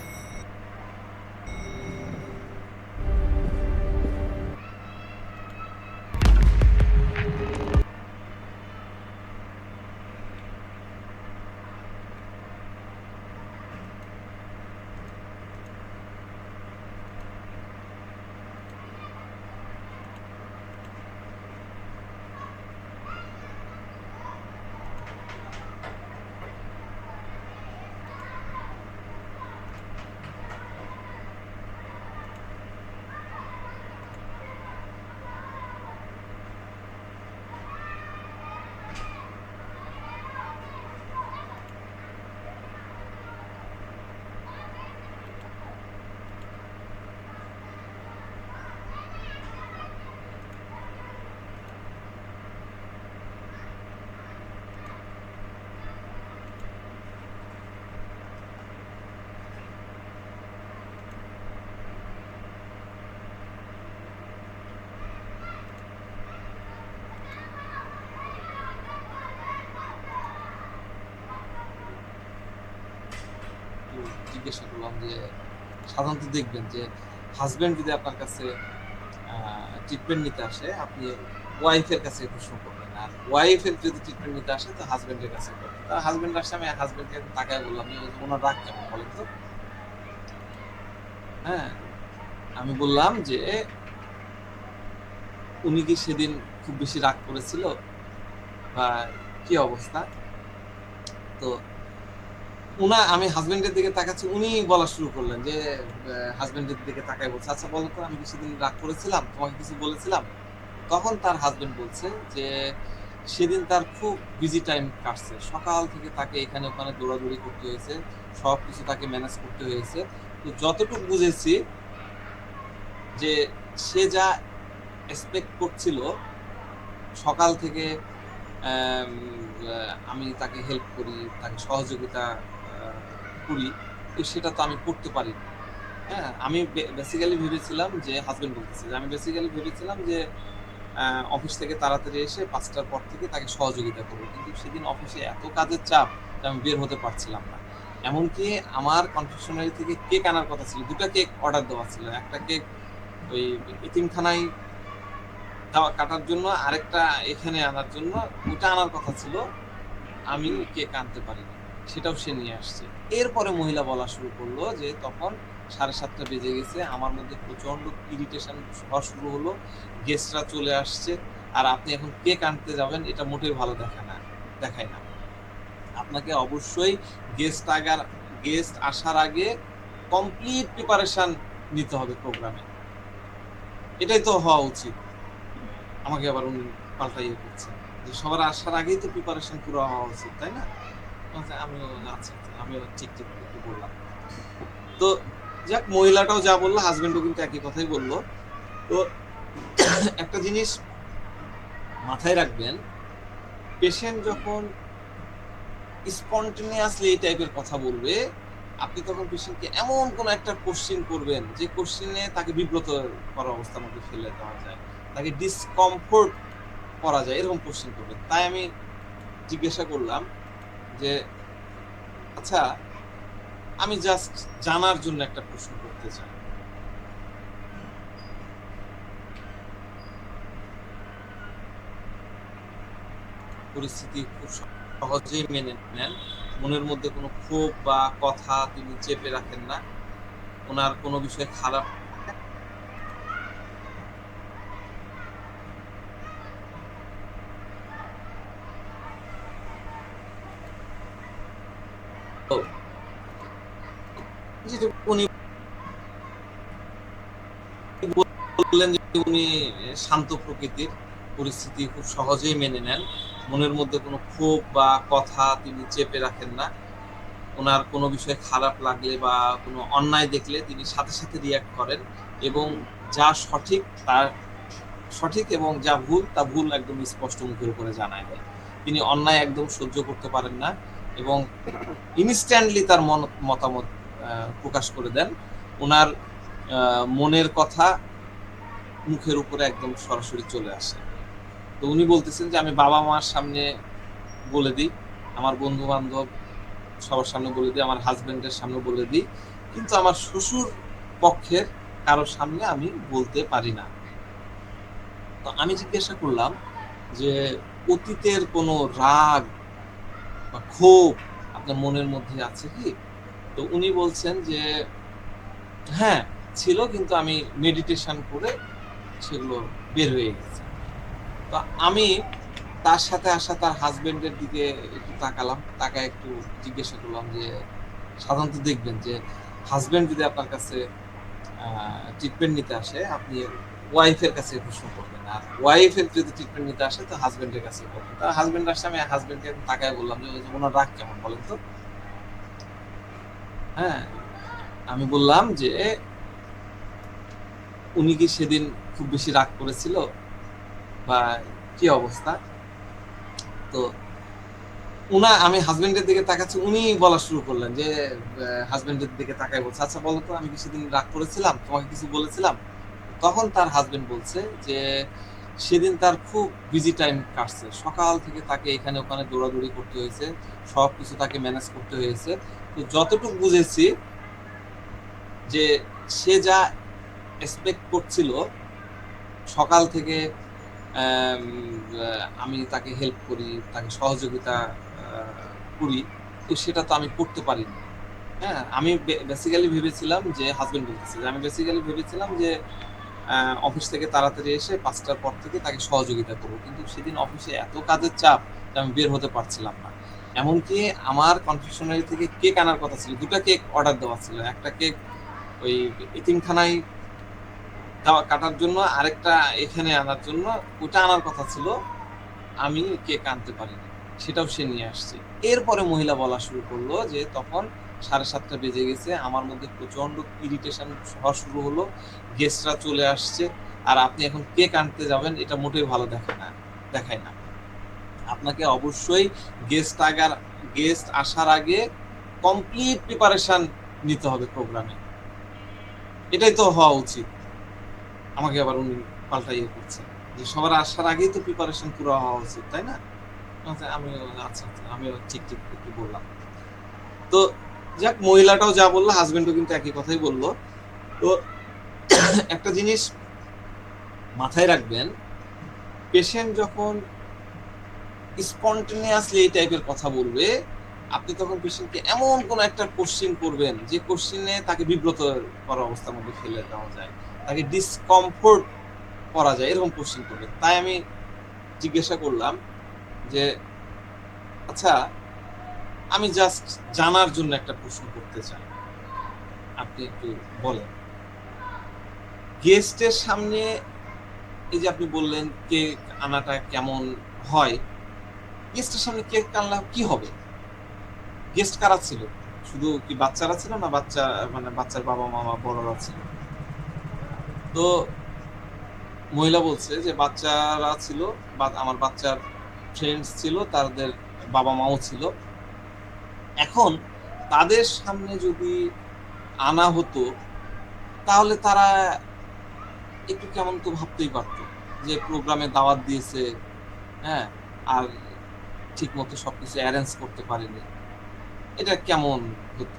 জিজ্ঞাসা করলাম যে সাধারণত দেখবেন যে হাজবেন্ড যদি আপনার কাছে ট্রিটমেন্ট নিতে আসে, আপনি ওয়াইফের কাছে প্রশ্ন করবেন, আর ওয়াইফের যদি ট্রিটমেন্ট নিতে আসে তো হাজবেন্ডের কাছে করবেন। তার হাজবেন্ড আসে, আমি হাজবেন্ডকে তাকায় বললাম যে ওনার রাগ কেমন বলেন তো। হ্যাঁ, আমি বললাম যে উনি কি সেদিন খুব বেশি রাগ করেছিল বা কি অবস্থা। তো আমি হাজবেন্ডের দিকে তাকাচ্ছি, উনি বলা শুরু করলেন যে হাজবেন্ডের দিকে তাকায় বলছে, আচ্ছা বলো তো, আমি কি সেদিন রাগ করেছিলাম, তোমাকে কিছু বলেছিলাম? তখন তার হাজবেন্ড বলছে যে সেদিন তার খুব বিজি টাইম কাটছে, সকাল থেকে তাকে এখানে ওখানে দৌড়াদৌড়ি করতে হয়েছে, সবকিছু তাকে ম্যানেজ করতে হয়েছে। তো যতটুকু বুঝেছি যে সে যা এক্সপেক্ট করছিল সকাল থেকে আমি তাকে হেল্প করি, তাকে সহযোগিতা করি, তো সেটা তো আমি করতে পারি না। হ্যাঁ, আমি বেসিক্যালি ভেবেছিলাম যে হাজবেন্ড বলতেছে যে আমি বেসিক্যালি ভেবেছিলাম যে অফিস থেকে তাড়াতাড়ি এসে 5টার পর থেকে তাকে সহযোগিতা করবো, কিন্তু সেদিন অফিসে এত কাজের চাপ যে আমি বের হতে পারছিলাম না। এমনকি আমার কনফেকশনারি থেকে কেক আনার কথা ছিল, 2টা কেক অর্ডার দেওয়া ছিল, একটা কেক ওই এতিমখানায় কাটার জন্য, আরেকটা এখানে আনার জন্য। ওটা আনার কথা ছিল, আমি কেক আনতে পারিনি, সেটাও সে নিয়ে আসছে। এরপরে মহিলা বলা শুরু করলো যে তখন 7:30 বেজে গেছে, আমার মধ্যে প্রচন্ড ইরিটেশন হওয়া শুরু হলো, গেস্টরা চলে আসছে, আর আপনি এখন কেক আনতে যাবেন, এটা মোটেই ভালো দেখায় না। আপনাকে অবশ্যই গেস্ট আসার আগে কমপ্লিট প্রিপারেশন নিতে হবে প্রোগ্রামে, এটাই তো হওয়া উচিত। আমাকে আবার উনি পাল্টাইয়ে করছে যে সবার আসার আগেই তো প্রিপারেশন পুরো হওয়া উচিত, তাই না? আচ্ছা, আমি ঠিক একটু বললাম। তো যাক, মহিলাটাও যা বললো, হাজবেন্ডও কিন্তু একই কথাই বললো। তো একটা জিনিস মাথায় রাখবেন, পেশেন্ট যখন স্পন্টেনিয়াসলি এই টাইপের কথা বলবে, আপনি তখন পেশেন্টকে এমন কোন একটা কোশ্চেন করবেন যে কোশ্চেনে তাকে বিব্রত করার অবস্থার মধ্যে ফেলে দেওয়া যায়, তাকে ডিসকমফোর্ট করা যায়, এরকম কোশ্চেন করবেন। তাই আমি জিজ্ঞাসা করলাম যে আচ্ছা, আমি জাস্ট জানার জন্য একটা প্রশ্ন করতে চাই, পরিস্থিতি খুব সহজেই মেনে নেন, মনের মধ্যে কোনো ক্ষোভ বা কথা তিনি চেপে রাখেন না, ওনার কোনো বিষয় খারাপ উনি বললেন যে উনি শান্ত প্রকৃতির, পরিস্থিতি খুব সহজেই মেনে নেন, মনের মধ্যে কোনো ক্ষোভ বা কথা তিনি চেপে রাখেন না, ওনার কোনো বিষয় খারাপ লাগলে বা কোনো অন্যায় দেখলে তিনি সাথে সাথে রিয়াক্ট করেন, এবং যা সঠিক তার সঠিক এবং যা ভুল তা ভুল একদম স্পষ্ট মুখের উপরে জানায় দেয়। তিনি অন্যায় একদম সহ্য করতে পারেন না এবং ইনস্ট্যান্টলি তার মতামত প্রকাশ করে দেন। ওনার মনের কথা মুখের উপরে একদম সরাসরি চলে আসে। তো উনি বলতেছেন যে আমি বাবা মার সামনে বলে দিই, আমার বন্ধু বান্ধব সবার সামনে বলে দিই, আমার হাজবেন্ডের সামনে বলে দিই, কিন্তু আমার শ্বশুর পক্ষের কারোর সামনে আমি বলতে পারি না। তো আমি জিজ্ঞাসা করলাম যে অতীতের কোনো রাগ বা ক্ষোভ আপনার মনের মধ্যে আছে কি? তো উনি বলছেন যে হ্যাঁ ছিল, কিন্তু আমি মেডিটেশন করে সেগুলো বের হয়ে গেছে। তো আমি তার সাথে আসা তার হাজবেন্ডের দিকে একটু তাকালাম, তাকায় একটু জিজ্ঞাসা করলাম যে সাধারণত দেখবেন যে হাজবেন্ড যদি আপনার কাছে ট্রিটমেন্ট নিতে আসে, আপনি ওয়াইফের কাছে প্রশ্ন করবেন, আর ওয়াইফের যদি ট্রিটমেন্ট নিতে আসে তো হাজবেন্ডের কাছে করবেন। তার হাজবেন্ড আসে, আমি হাজবেন্ডকে তাকায় বললাম যে ওনার রাগ কেমন বলেন তো। হ্যাঁ, আমি বললাম যে উনি কি সেদিন খুব বেশি রাগ করেছিল বা কি অবস্থা। তো আমি হাজবেন্ডের দিকে তাকাচ্ছি, উনি বলা শুরু করলেন যে হাজবেন্ডের দিকে তাকায় বলছে আচ্ছা বলো তো, আমি কি সেদিন রাগ করেছিলাম, তোমাকে কিছু বলেছিলাম? তখন তার হাজবেন্ড বলছে যে সেদিন তার খুব বিজি টাইম কাটছে, সকাল থেকে তাকে এখানে ওখানে দৌড়াদৌড়ি করতে হয়েছে, সবকিছু তাকে ম্যানেজ করতে হয়েছে। তো যতটুকু বুঝেছি যে সে যা এক্সপেক্ট করছিল সকাল থেকে আমি তাকে হেল্প করি, তাকে সহযোগিতা করি, তো সেটা তো আমি করতে পারিনি। হ্যাঁ, আমি বেসিক্যালি ভেবেছিলাম যে হাজবেন্ড বলতেছে যে আমি বেসিক্যালি ভেবেছিলাম যে অফিস থেকে তাড়াতাড়ি এসে 5টার পর থেকে তাকে সহযোগিতা করবো, কিন্তু সেদিন অফিসে এত কাজের চাপ যে আমি বের হতে পারছিলাম না। এমনকি আমার কনফেকশনারি থেকে কেক আনার কথা ছিল, 2টা কেক অর্ডার দেওয়া ছিল, একটা কেক ওই এতিমখানায় কাটার জন্য, আরেকটা এখানে আনার জন্য। ওটা আনার কথা ছিল, আমি কেক আনতে পারিনি, সেটাও সে নিয়ে আসছে। এরপরে মহিলা বলা শুরু করলো যে তখন 7:30 বেজে গেছে, আমার মধ্যে প্রচন্ড ইরিটেশন হওয়া শুরু হলো, গেস্টরা চলে আসছে, আর আপনি এখন কেক আনতে যাবেন, এটা মোটেই ভালো দেখায় না। আপনাকে অবশ্যই গেস্ট আসার আগে কমপ্লিট প্রিপারেশন নিতে হবে প্রোগ্রামে। এটাই তো হওয়া উচিত। আমাকে আবার উনি পাল্টা ইয়ে করছে যে সবার আসার আগেই তো প্রিপারেশন পুরো হওয়া উচিত, তাই না? আমি আচ্ছা আমিও ঠিক একটু বললাম। তো যাক, মহিলাটাও যা বললো, হাজবেন্ডও কিন্তু একই কথাই বললো। তো একটা জিনিস মাথায় রাখবেন, পেশেন্ট যখন স্পন্টেনিয়াসলি এই টাইপের কথা বলবে, আপনি তখন পেশেন্টকে এমন কোন একটা কোশ্চিন করবেন যে কোশ্চিনে তাকে বিব্রত করার অবস্থার মধ্যে ফেলে দেওয়া যায়, তাকে ডিসকমফোর্ট করা যায়, এরকম কোশ্চিন করবেন। তাই আমি জিজ্ঞাসা করলাম যে আচ্ছা, আমি জাস্ট জানার জন্য একটা প্রশ্ন করতে চাই, আপনি একটু বলেন, গেস্টের সামনে এই যে আপনি বললেন কেক আনাটা কেমন হয়, গেস্টের সামনে কেক আনলে কি হবে? গেস্ট কারা ছিল? শুধু কি বাচ্চারা ছিল, না বাচ্চার বাবা মামা বড়রা ছিল? তো মহিলা বলছে যে বাচ্চারা ছিল, আমার বাচ্চার ফ্রেন্ডস ছিল, তাদের বাবা মাও ছিল। এখন তাদের সামনে যদি আনা হতো তাহলে তারা একটু কেমন তো ভাবতেই পারতো যে প্রোগ্রামে দাওয়াত দিয়েছে, হ্যাঁ, আর ঠিক মতো সবকিছু অ্যারেঞ্জ করতে পারেনি, এটা কেমন হতো?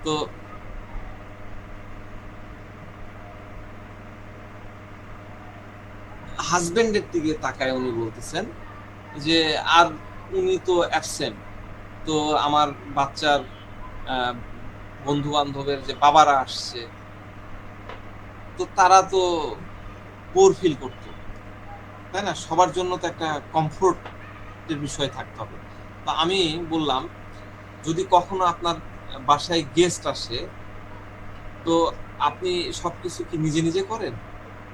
তো হাজবেন্ডের দিকে তাকায় উনি বলতেছেন যে আর উনি তো অ্যাবসেন্ট, তো আমার বাচ্চার বন্ধু বান্ধবের যে বাবারা আসছে, তো তারা তো বোর ফিল করতো, তাই না? সবার জন্য তো একটা কমফোর্টের বিষয় থাকতে হবে। তো আমি বললাম, যদি কখনো আপনার বাসায় গেস্ট আসে, তো আপনি সবকিছু কি নিজে নিজে করেন?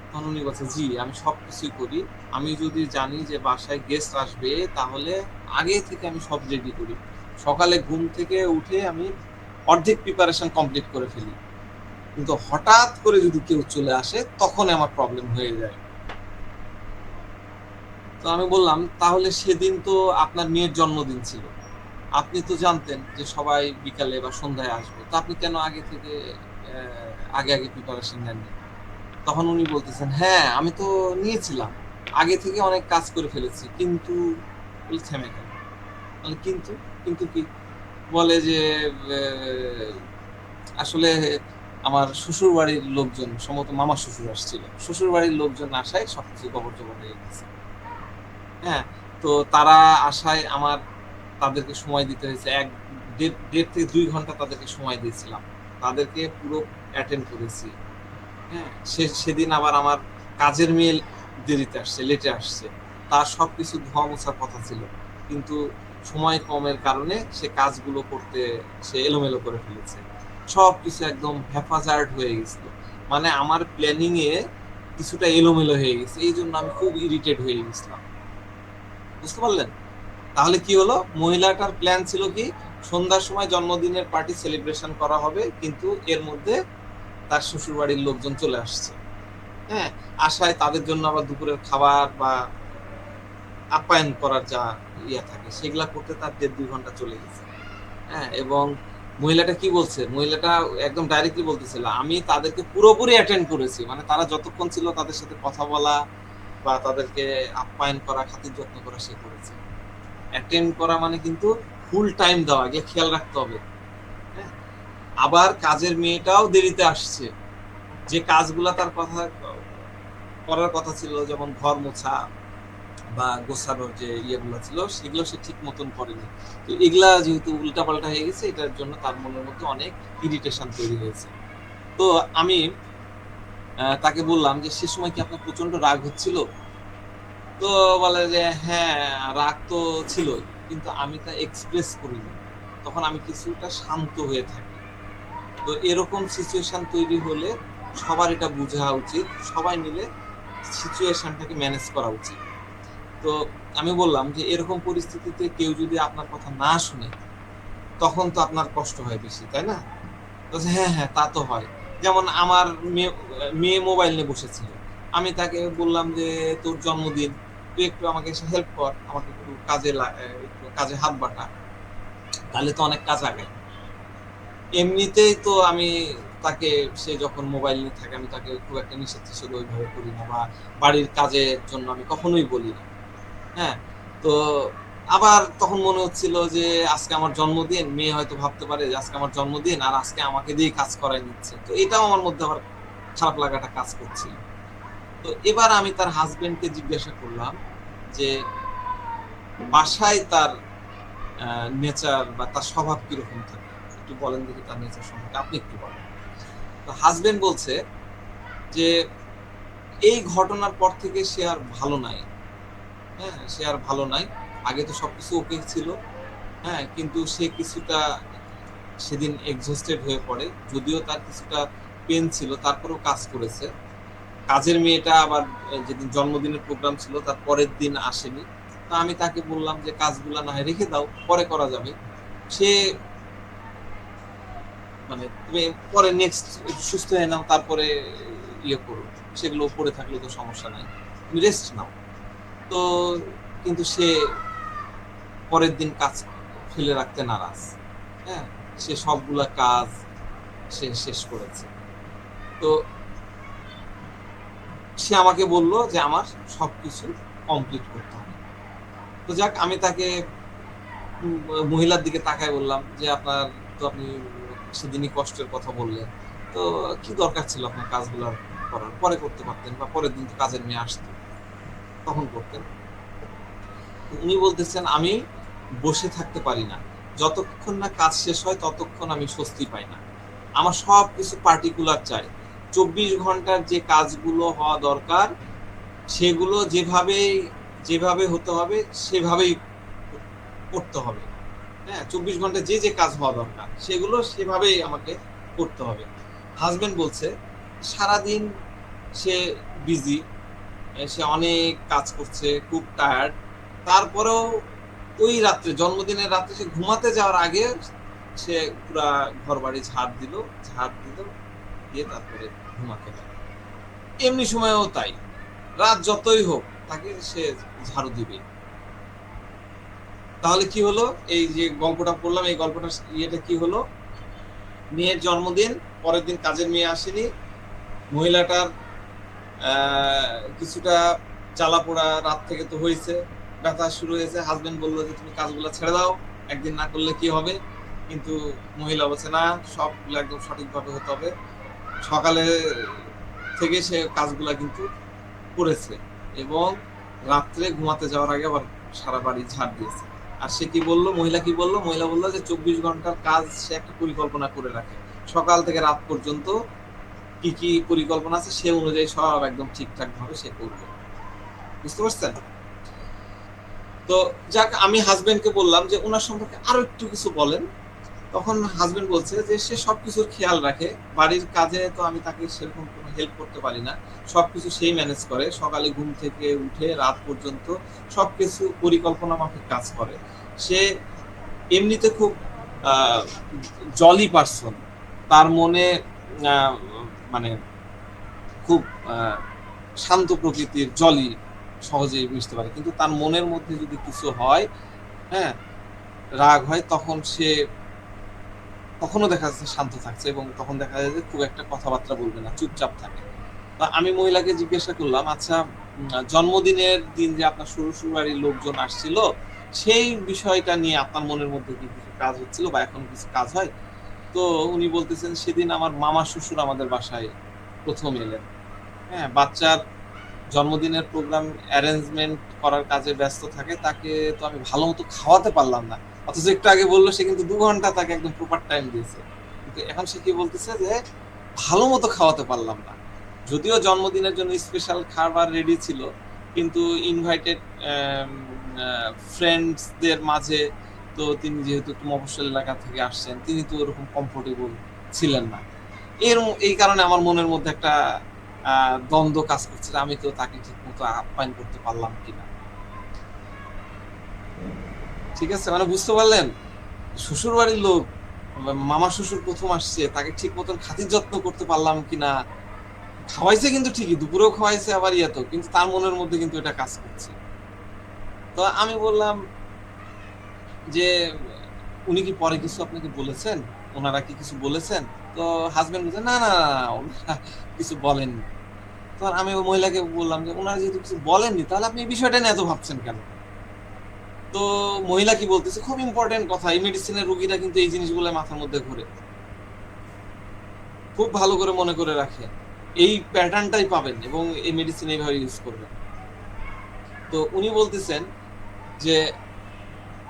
তখন উনি বলছে, জি, আমি সবকিছুই করি। আমি যদি জানি যে বাসায় গেস্ট আসবে, তাহলে আগে থেকে আমি সব রেডি করি। সকালে ঘুম থেকে উঠে আমি অর্ধেক প্রিপারেশন কমপ্লিট করে ফেলি, কিন্তু হঠাৎ করে যদি কেউ চলে আসে তখন আমার প্রবলেম হয়ে যায়। তো আমি বললাম, তাহলে সেদিন তো আপনার মেয়ের জন্মদিন ছিল, আপনি তো জানতেন যে সবাই বিকালে বা সন্ধ্যায় আসবে, তো আপনি কেন আগে থেকে আগে প্রিপারেশন নেননি? তখন উনি বলতেছেন, হ্যাঁ আমি তো নিয়েছিলাম, আগে থেকে অনেক কাজ করে ফেলেছি, কিন্তু থেমে গেল। কিন্তু কিন্তু কি বলে যে আসলে আমার শ্বশুর বাড়ির লোকজন, সম্ভবত মামা শ্বশুর আসছিল, শ্বশুর বাড়ির লোকজন আসায় সবকিছু গবর জবর হয়ে গেছে। হ্যাঁ, তো তারা আসায় আমার তাদেরকে সময় দিতে হয়েছে, 1.5 থেকে 2 ঘন্টা তাদেরকে সময় দিয়েছিলাম, তাদেরকে পুরো অ্যাটেন্ড করেছি। হ্যাঁ, সেদিন আবার আমার কাজের মেয়ে দেরিতে আসছে, লেটে আসছে, তার সবকিছু ধোয়া মোছার কথা ছিল, কিন্তু সময় কমের কারণে সে কাজগুলো করতে সে এলোমেলো করে ফেলেছে, সবকিছু একদম হ্যাপাজার্ড হয়ে গেছিল। মানে আমার প্ল্যানিং এ কিছুটা এলোমেলো হয়ে গেছে, এই জন্য আমি খুব ইরিটেট হয়ে গেছিলাম। বুঝতে পারলেন? তাহলে কি হলো, মহিলাটার প্ল্যান ছিল কি, সন্ধ্যার সময় জন্মদিনের পার্টি সেলিব্রেশন করা হবে, কিন্তু এর মধ্যে তার শ্বশুর বাড়ির লোকজন চলে আসছে। হ্যাঁ, আশায় তাদের জন্য আবার দুপুরের খাবার বা আপ্যায়ন করার যা ইয়ে থাকে সেগুলা করতে তার 1.5-2 ঘন্টা চলে গেছে। হ্যাঁ, এবং মহিলাটা কি বলছে, মহিলাটা একদম ডাইরেক্টলি বলতেছিল, আমি তাদেরকে পুরোপুরি অ্যাটেন্ড করেছি, মানে তারা যতক্ষণ ছিল তাদের সাথে কথা বলা বা তাদেরকে আপ্যায়ন করা, খাতির যত্ন করা সে করেছে। অ্যাটেন্ড করা মানে কিন্তু ফুল টাইম দেওয়া, আগে খেয়াল রাখতে হবে। হ্যাঁ, আবার কাজের মেয়েটাও দেরিতে আসছে, যে কাজগুলা তার করার কথা ছিল, যেমন ঘর মোছা বা গোছানোর যে ইয়েগুলো ছিল, সেগুলো সে ঠিক মতন করেনি। তো এগুলা যেহেতু উল্টাপাল্টা হয়ে গেছে, এটার জন্য তার মনের মধ্যে অনেক ইরিটেশন তৈরি হয়েছে। তো আমি তাকে বললাম যে সে সময় কি আপনার প্রচন্ড রাগ হচ্ছিল? তো বলে যে হ্যাঁ, রাগ তো ছিল, কিন্তু আমি তা এক্সপ্রেস করিনি, তখন আমি কিছুটা শান্ত হয়ে থাকি। তো এরকম সিচুয়েশন তৈরি হলে সবার এটা বোঝা উচিত, সবাই মিলে সিচুয়েশনটাকে ম্যানেজ করা উচিত। তো আমি বললাম যে এরকম পরিস্থিতিতে কেউ যদি আপনার কথা না শুনে, তখন তো আপনার কষ্ট হয় বেশি, তাই না? হ্যাঁ হ্যাঁ, তা তো হয়। যেমন আমার মেয়ে মোবাইল নিয়ে বসেছিল, আমি তাকে বললাম যে তোর জন্মদিন, তুই একটু আমাকে এসে হেল্প কর, আমাকে একটু একটু কাজে হাত বাটা, তাহলে তো অনেক কাজ আগে। এমনিতেই তো আমি তাকে, সে যখন মোবাইল নিয়ে থাকে আমি তাকে খুব একটা নিষেধ টিষেধ ওইভাবে করি না, বা বাড়ির কাজের জন্য আমি কখনোই বলি না। হ্যাঁ, তো আবার তখন মনে হচ্ছিল যে আজকে আমার জন্মদিন, মেয়ে হয়তো ভাবতে পারে যে আজকে আমার জন্মদিন আর আজকে আমাকে দিয়ে কাজ করাই নিচ্ছে, তো এটাও আমার মধ্যে আবার খারাপ লাগাটা কাজ করছিল। তো এবার আমি তার হাজবেন্ডকে জিজ্ঞাসা করলাম যে বাসায় তার নেচার বা তার স্বভাব কিরকম থাকে, একটু বলেন দেখি তার নেচার সম্পর্কে, আপনি একটু বলেন। তো হাজবেন্ড বলছে যে এই ঘটনার পর থেকে সে আর ভালো নাই। হ্যাঁ, সে আর ভালো নাই। আগে তো সবকিছু ওকে ছিল, হ্যাঁ, কিন্তু সে কিছুটা সেদিন এক্সহস্টেড হয়ে পড়ে, যদিও তার কিছুটা পেন ছিল তারপরেও কাজ করেছে। কাজের মেয়েটা আবার যেদিন জন্মদিনের প্রোগ্রাম ছিল তার পরের দিন আসেনি। তো আমি তাকে বললাম যে কাজগুলা না হয় রেখে দাও, পরে করা যাবে। সে মানে তুমি পরে নেক্সট সুস্থ হয়ে নাও, তারপরে ইয়ে করো, সেগুলো পড়ে থাকলে তো সমস্যা নাই, তুমি রেস্ট নাও। তো কিন্তু সে পরের দিন কাজ ফেলে রাখতে নারাজ। হ্যাঁ, সে সবগুলা কাজ সে শেষ করেছে। তো সে আমাকে বলল যে আমার সবকিছু কমপ্লিট করতে হবে। তো যাক, আমি তাকে মহিলার দিকে তাকায় বললাম যে আপনার তো, আপনি সেদিনই কষ্টের কথা বললেন, তো কি দরকার ছিল আপনার কাজগুলো করার, পরে করতে পারতেন, বা পরের দিন তো কাজের মেয়ে আসতো তখন করতেন। উনি বলতেছেন আমি বসে থাকতে পারি না, যতক্ষণ না কাজ শেষ হয় ততক্ষণ আমি স্বস্তি পাই না, আমার সব কিছু পার্টিকুলার চাই। 24 ঘন্টার যে কাজগুলো হওয়া দরকার সেগুলো যেভাবে হতে হবে সেভাবেই করতে হবে। হ্যাঁ, 24 ঘন্টা যে যে কাজ হওয়া দরকার সেগুলো সেভাবেই আমাকে করতে হবে। হাজবেন্ড বলছে সারাদিন সে বিজি, সে অনেক কাজ করছে, খুব টায়ার্ড, তারপরেও ওই রাত্রে, জন্মদিনের রাত্রে সে ঘুমাতে যাওয়ার আগে সে পুরা ঘর বাড়ি ঝাড় দিল দিয়ে তারপরে ঘুমাতে গেল। এমনি সময়েও তাই, রাত যতই হোক তাকে সে ঝাড়ু দিবে। তাহলে কি হলো, এই যে গল্পটা পড়লাম, এই গল্পটার ইয়েটা কি হলো, মেয়ের জন্মদিন, পরের দিন কাজের মেয়ে আসেনি, মহিলাটার কিছুটা জ্বালা পোড়া রাত থেকে তো হয়েছে, ব্যথা শুরু হয়েছে। হাজবেন্ড বললো যে তুমি কাজগুলো ছেড়ে দাও, একদিন না করলে কি হবে, কিন্তু মহিলা বলছে না, সবগুলো একদম সঠিকভাবে হতে হবে। সকালে থেকে সে কাজগুলা কিন্তু করেছে, এবং রাত্রে ঘুমাতে যাওয়ার আগে আবার সারা বাড়ি ঝাড় দিয়েছে। আর সে কি বললো, মহিলা কি বললো, মহিলা বললো যে 24 ঘন্টার কাজ সে একটা পরিকল্পনা করে রাখে, সকাল থেকে রাত পর্যন্ত কি কি পরিকল্পনা আছে সে অনুযায়ী সব একদম ঠিকঠাক ভাবে সে করবে। বুঝতে পারছেন? তো যাক, আমি হাজবেন্ডকে বললাম যে ওনার সম্পর্কে আরো একটু কিছু বলেন। তখন হাজবেন্ড বলছে যে সে সবকিছুর খেয়াল রাখে, বাড়ির কাজে তো আমি তাকে সেরকম কোনো হেল্প করতে পারি না, সবকিছু সেই ম্যানেজ করে, সকালে ঘুম থেকে উঠে রাত পর্যন্ত সবকিছু পরিকল্পনা মাফিক কাজ করে। সে এমনিতে খুব জলি পার্সন, তার মনে মানে খুব শান্ত প্রকৃতির, জলি, সহজেই বুঝতে পারে, কিন্তু তার মনের মধ্যে যদি কিছু হয়, হ্যাঁ, রাগ হয়, তখনও দেখা যাচ্ছে শান্ত থাকছে, এবং তখন দেখা যায় যে খুব একটা কথাবার্তা বলবে না, চুপচাপ থাকে। তা আমি মহিলাকে জিজ্ঞাসা করলাম, আচ্ছা জন্মদিনের দিন যে আপনার শ্বশুর বাড়ির লোকজন আসছিল, সেই বিষয়টা নিয়ে আপনার মনের মধ্যে কি কিছু কাজ হচ্ছিল বা এখন কিছু কাজ হয়? তো উনি বলতেছেন সেদিন আমার মামা শ্বশুর আমাদের বাসায় প্রথম এলেন। হ্যাঁ, বাচ্চার জন্মদিনের প্রোগ্রাম অ্যারেঞ্জমেন্ট করার কাজে ব্যস্ত থাকে, তাকে তো আমি ভালো মতো খাওয়াতে পারলাম না, অথচ একটু আগে বললো সে কিন্তু 2 ঘন্টা তাকে একদম প্রপার টাইম দিয়েছে, কিন্তু এখন সে কি বলতেছে যে ভালো মতো খাওয়াতে পারলাম না। যদিও জন্মদিনের জন্য স্পেশাল খাবার রেডি ছিল, কিন্তু ইনভাইটেড ফ্রেন্ডসদের মাঝে তো তিনি যেহেতু একটু মফস্বল এলাকা থেকে আসছেন, তিনি তো ওরকম কমফোর্টেবল ছিলেন না। এই কারণে আমার মনের মধ্যে একটা দ্বন্দ্ব কাজ করছে, আমি তো তাকে ঠিক মতো আপ্যায়ন করতে পারলাম কিনা। ঠিক আছে, মানে বুঝতে পারলেন, শ্বশুর বাড়ির লোক, মামা শ্বশুর প্রথম আসছে, তাকে ঠিক মতন খাতির যত্ন করতে পারলাম কিনা। খাওয়াইছে কিন্তু ঠিকই, দুপুরেও খাওয়াইছে, আবার ইয়েতো, কিন্তু তার মনের মধ্যে কিন্তু এটা কাজ করছে। তো আমি বললাম যে উনি কি পরে কিছু আপনাকে বলেছেন, ওনারা কি কিছু বলেছেন? তো হাজবেন্ড বলছে না না না, ওনারা কিছু বলেননি। তখন আমি ওই মহিলাকে বললাম যে ওনারা যেহেতু কিছু বলেননি তাহলে আপনি এই বিষয়টা নিয়ে এত ভাবছেন কেন? তো মহিলা কি বলতেছে, খুব ইম্পর্টেন্ট কথা, এই মেডিসিনের রোগীরা কিন্তু এই জিনিসগুলো মাথার মধ্যে ঘুরে, খুব ভালো করে মনে করে রাখে, এই প্যাটার্নটাই পাবেন এবং এই মেডিসিন এইভাবে ইউজ করবেন। তো উনি বলতেছেন যে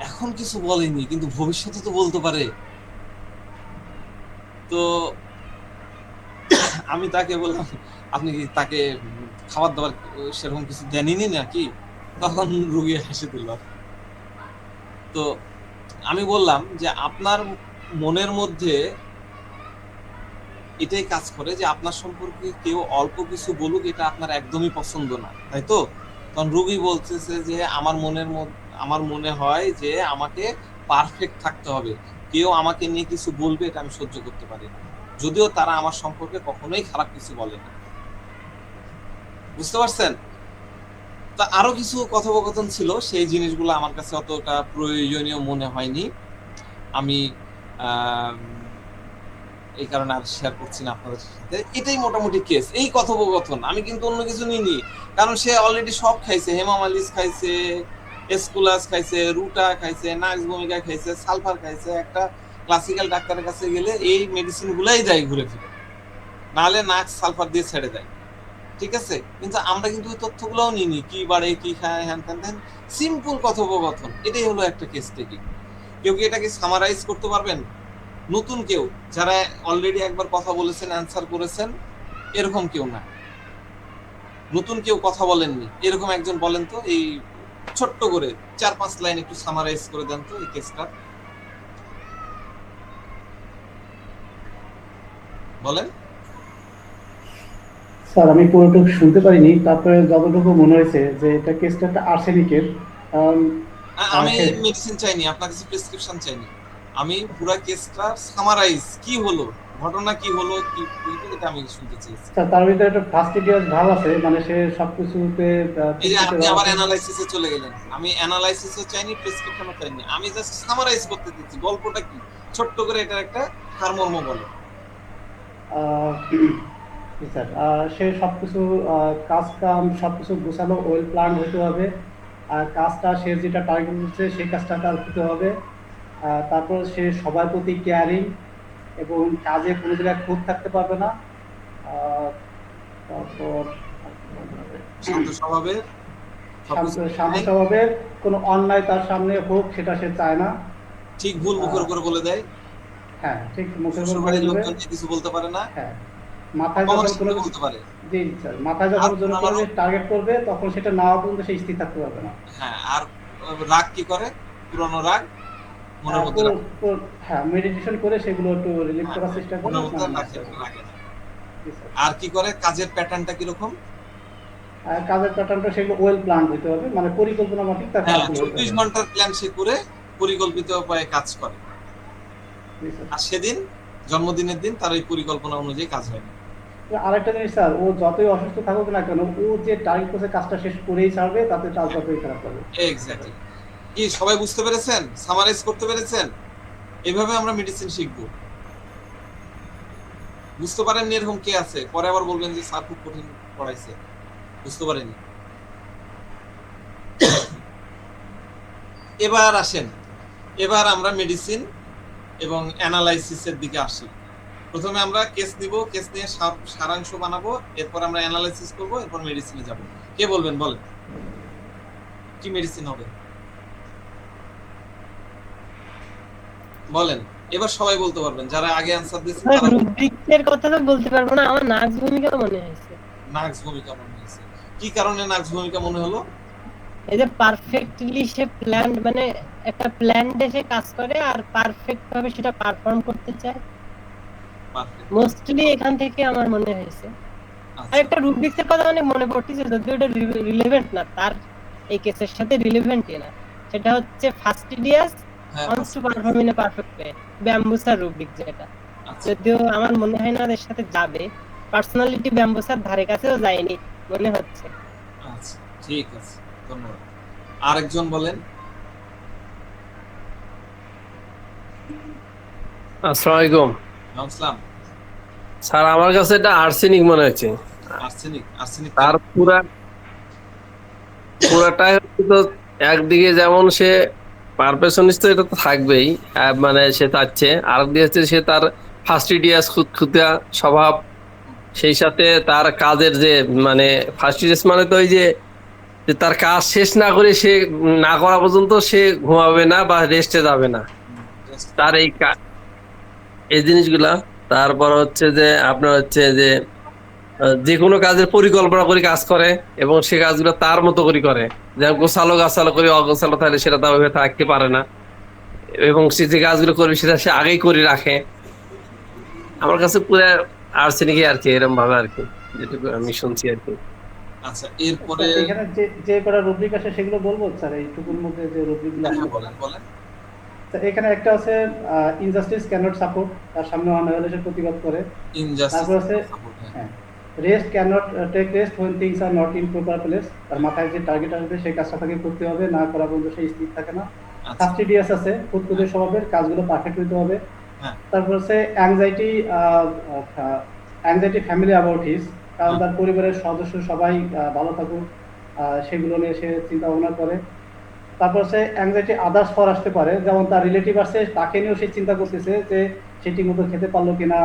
এখন কিছু বলেনি কিন্তু ভবিষ্যতে তো বলতে পারে। তো আমি তাকে বললাম আপনি কি তাকে খাবার দাবার সেরকম কিছু দেননি নাকি? তখন রুগী হেসে দিল। তো আমি বললাম যে আপনার মনের মধ্যে এটাই কাজ করে যে আপনার সম্পর্কে কেউ অল্প কিছু বলুক এটা আপনার একদমই পছন্দ না, তাই তো? তখন রুগী বলতেছে যে আমার মনে হয় যে আমাকে পারফেক্ট থাকতে হবে, কেউ আমাকে নিয়ে কিছু বলবে এটা আমি সহ্য করতে পারি না, যদিও তারা আমার সম্পর্কে কখনোই খারাপ কিছু বলেনি। বুঝতে পারছেন? তা আরো কিছু কথোপকথন ছিল, সেই জিনিসগুলো আমার কাছে অতটা প্রয়োজনীয় মনে হয়নি, আমি এই কারণে আর শেয়ার করছি না আপনাদের সাথে। এটাই মোটামুটি কেস, এই কথোপকথন, আমি কিন্তু অন্য কিছু নিইনি, কারণ সে অলরেডি সব খাইছে, হেমামালিস খাইছে, এসকুলাস খাইছে, রুটা খাইছে, নাক্স ভূমিকা খাইছে, সালফার খাইছে। একটা ক্লাসিক্যাল ডাক্তারের কাছে গেলে এই মেডিসিন গুলাই দেয় ঘুরে ফিরে, নাহলে নাক্স সালফার দিয়ে ছেড়ে দেয়, ঠিক আছে? কিন্তু আমরা কিন্তু ওই তথ্যগুলোও নিইনি, কি বাড়ে কি খায় হ্যান ত্যান, সিম্পল কথোপকথন। এটাই হলো একটা কেস টেকিং। কেউ কি এটাকে সামারাইজ করতে পারবেন? নতুন কেউ যারা অলরেডি একবার কথা বলেছেন, অ্যান্সার করেছেন, এরকম কেউ না, নতুন কেউ কথা বলেননি এরকম একজন বলেন তো, এই ছোট্ট করে 4-5 লাইন একটু সামারাইজ করে দেন তো এই কেসটা, বলেন। স্যার আমি পুরোটুকু শুনতে পারিনি, তারপরে যতটুকু মনে হয়েছে যে এটা কেসটা একটা আর্সেনিকের। আমি মেডিসিন চাইনি, আপনার কাছে প্রেসক্রিপশন চাইনি, আমি পুরো কেসটা সামারাইজ, কি হলো, ঘটনা কি হলো, কি এটা আমি শুনতে চাইছি। স্যার তার ভিতরে একটা ফাস্টিডিয়াস ভাব আছে, মানে সে সবকিছুতে এই যে আপনি আবার অ্যানালাইসিসে চলে গেলেন, আমি অ্যানালাইসিসও চাইনি, প্রেসক্রিপশনও চাইনি, আমি জাস্ট সামারাইজ করতে দিচ্ছি গল্পটা কি, ছোট্ট করে এটা একটা সারমর্ম বলে। স্যার সে সবকিছু কাজ কাম সবকিছু গোছানো ওয়েল প্ল্যান হতে হবে, আর কাজটা সে যেটা টার্গেট করছে সেই কাজটা তার হতে হবে। তারপর সে সবার প্রতি কেয়ারিং এবং কাজে কোনো জায়গায় খুঁত থাকতে পারবে না। তারপর শান্ত স্বভাবের, শান্ত স্বভাবের, কোনো অন্যায় তার সামনে হোক সেটা সে চায় না, ঠিক ভুল মুখের উপর বলে দেয়, হ্যাঁ ঠিক মুখের উপর শ্বশুরবাড়ির বলে দেবে, লোকজন কিছু বলতে পারে না, হ্যাঁ মাথায় যখন কোনো বলতে পারে, জি স্যার মাথায় যখন জোর করে টার্গেট করবে তখন সেটা না হওয়া পর্যন্ত সে স্থির থাকতে পারবে না। হ্যাঁ, আর রাগ কি করে, পুরনো রাগ মনের মধ্যে রাখে, হ্যাঁ মেডিটেশন করে সেগুলো একটু রিলিভ করার চেষ্টা করে। মনের মধ্যে রাখে না। আর কি করে, কাজের প্যাটার্নটা কি রকম? কাজের প্যাটার্নটা সেগুলো ওয়েল প্ল্যান হতে হবে, মানে পরিকল্পনা মাফিক তার কাজগুলো হতে হবে। 24 ঘন্টার প্ল্যান সে করে পরিকল্পিত উপায়ে কাজ করে, আর সেদিন জন্মদিনের দিন তার এই পরিকল্পনা অনুযায়ী কাজ হয় না। আরেকটা জিনিস স্যার, ও যতই অসুস্থ থাকুক না কেন, ও যে টার্গেট করছে কাজটা শেষ করেই ছাড়বে, তাতে কাজ যতই খারাপ হবে। এক্স্যাক্টলি। কি সবাই বুঝতে পেরেছেন, সামারাইজ করতে পেরেছেন? এইভাবে আমরা মেডিসিন শিখবো। বুঝতে পারেননি এরকম কে আছে, পরে আবার বলবেন যে স্যার খুব কঠিন পড়াইছে, বুঝতে পারেনি। এবার আসেন, এবার আমরা মেডিসিন এবং অ্যানালাইসিসের দিকে আসি। প্রথমে আমরা কেস নিব, কেস নিয়ে সারাংশ বানাবো, এরপর আমরা অ্যানালাইসিস করব, এরপর মেডিসিনে যাব। কে বলবেন, বলেন কি মেডিসিন হবে, বলেন। এবার সবাই বলতে পারবেন, যারা আগে অ্যানসার দিয়েছেন তারা। রুব্রিকের কথা তো বলতে পারবো না, আমার নাক্স ভূমিকা মনে হয়েছে। নাক্স ভূমিকা মনে হয়েছে, কি কারণে নাক্স ভূমিকা মনে হলো? এই যে পারফেক্টলি সে প্ল্যান, মানে একটা প্ল্যান সে কাজ করে আর পারফেক্ট ভাবে সেটা পারফর্ম করতে চায়, মোস্টলি এখান থেকে আমার মনে হয়েছে। আর একটা রুব্রিক্সের কথা অনেক মনে পড়তেছে, যদিও এটা রিলেভেন্ট না, তার এই কেসের সাথে রিলেভেন্টই না, সেটা হচ্ছে fastidious wants to perform in a perfect way, ব্যাম্বুসার রুব্রিক যেটা, যদিও আমার মনে হয় না এর সাথে যাবে, পার্সোনালিটি ব্যাম্বুসার ধারে কাছেও যায়নি মনে হচ্ছে। আচ্ছা ঠিক আছে, ধন্যবাদ। আরেকজন বলেন। আসসালামু আলাইকুম আসসালাম। স্যার, আমার কাছে এটা আর্সেনিক মনে হচ্ছে। আর্সেনিক, আর্সেনিক তার পুরাটাই হচ্ছে তো একদিকে যেমন সে পারফেকশনিস্ট, তো এটা তো থাকবেই, মানে সে চাচ্ছে, আর দিকে হচ্ছে সে তার ফাস্টিডিয়াস খুঁতখুঁতা স্বভাব, সেই সাথে তার কাজের যে মানে ফাস্টিডিয়াস মানে তো ওই যে যে তার কাজ শেষ না করে সে না করা পর্যন্ত সে ঘুমাবে না বা রেস্টে যাবে না, তার এই জিনিসগুলা। তারপর হচ্ছে যে আপনার হচ্ছে যে যে কোনো কাজের পরিকল্পনা করে কাজ করে এবং সে কাজগুলো তার মতো করে করে, যেমন গোছালো গাছালো করে অগোছালো থাকলে সেটা তার ওইভাবে থাকতে পারে না, এবং সে যে কাজগুলো করবে সেটা সে আগেই করে রাখে। আমার কাছে পুরো আর্সেনিকই আর কি, এরকম ভাবে আর কি, যেটুকু আমি শুনছি আর কি। আচ্ছা, এরপরে স্যার, এখানে যে যে কটা রুব্রিক আছে সেগুলো বলবো স্যার, এইটুকুর মধ্যে যে রুব্রিকগুলো আছে। বলেন বলেন। স্যার, এখানে একটা আছে ইনজাস্টিস ক্যানট সাপোর্ট, তার সামনে অনায়াসের প্রতিবাদ করে। তারপর আছে হ্যাঁ, rest can't take rest when things are not in proper place, তার মাথায় যে টার্গেট আসবে সেই কাজটা তাকে করতে হবে, না করা পর্যন্ত সেই স্থির থাকে না। ফাস্টিডিয়াস আছে, খুঁতখুঁতে স্বভাবের, কাজগুলো পারফেক্ট হইতে হবে। তারপর আছে অ্যাংজাইটি ফ্যামিলি অ্যাবাউট হিজ, কারণ তার পরিবারের সদস্য সবাই ভালো থাকুক, সেগুলো নিয়ে সে চিন্তা ভাবনা করে। তারপর হচ্ছে অ্যাংজাইটি আদার্স ফর আসতে পারে, যেমন তার রিলেটিভ আছে তাকে নিয়েও সে চিন্তা করতেছে যে সে ঠিক মতো খেতে পারলো কিনা,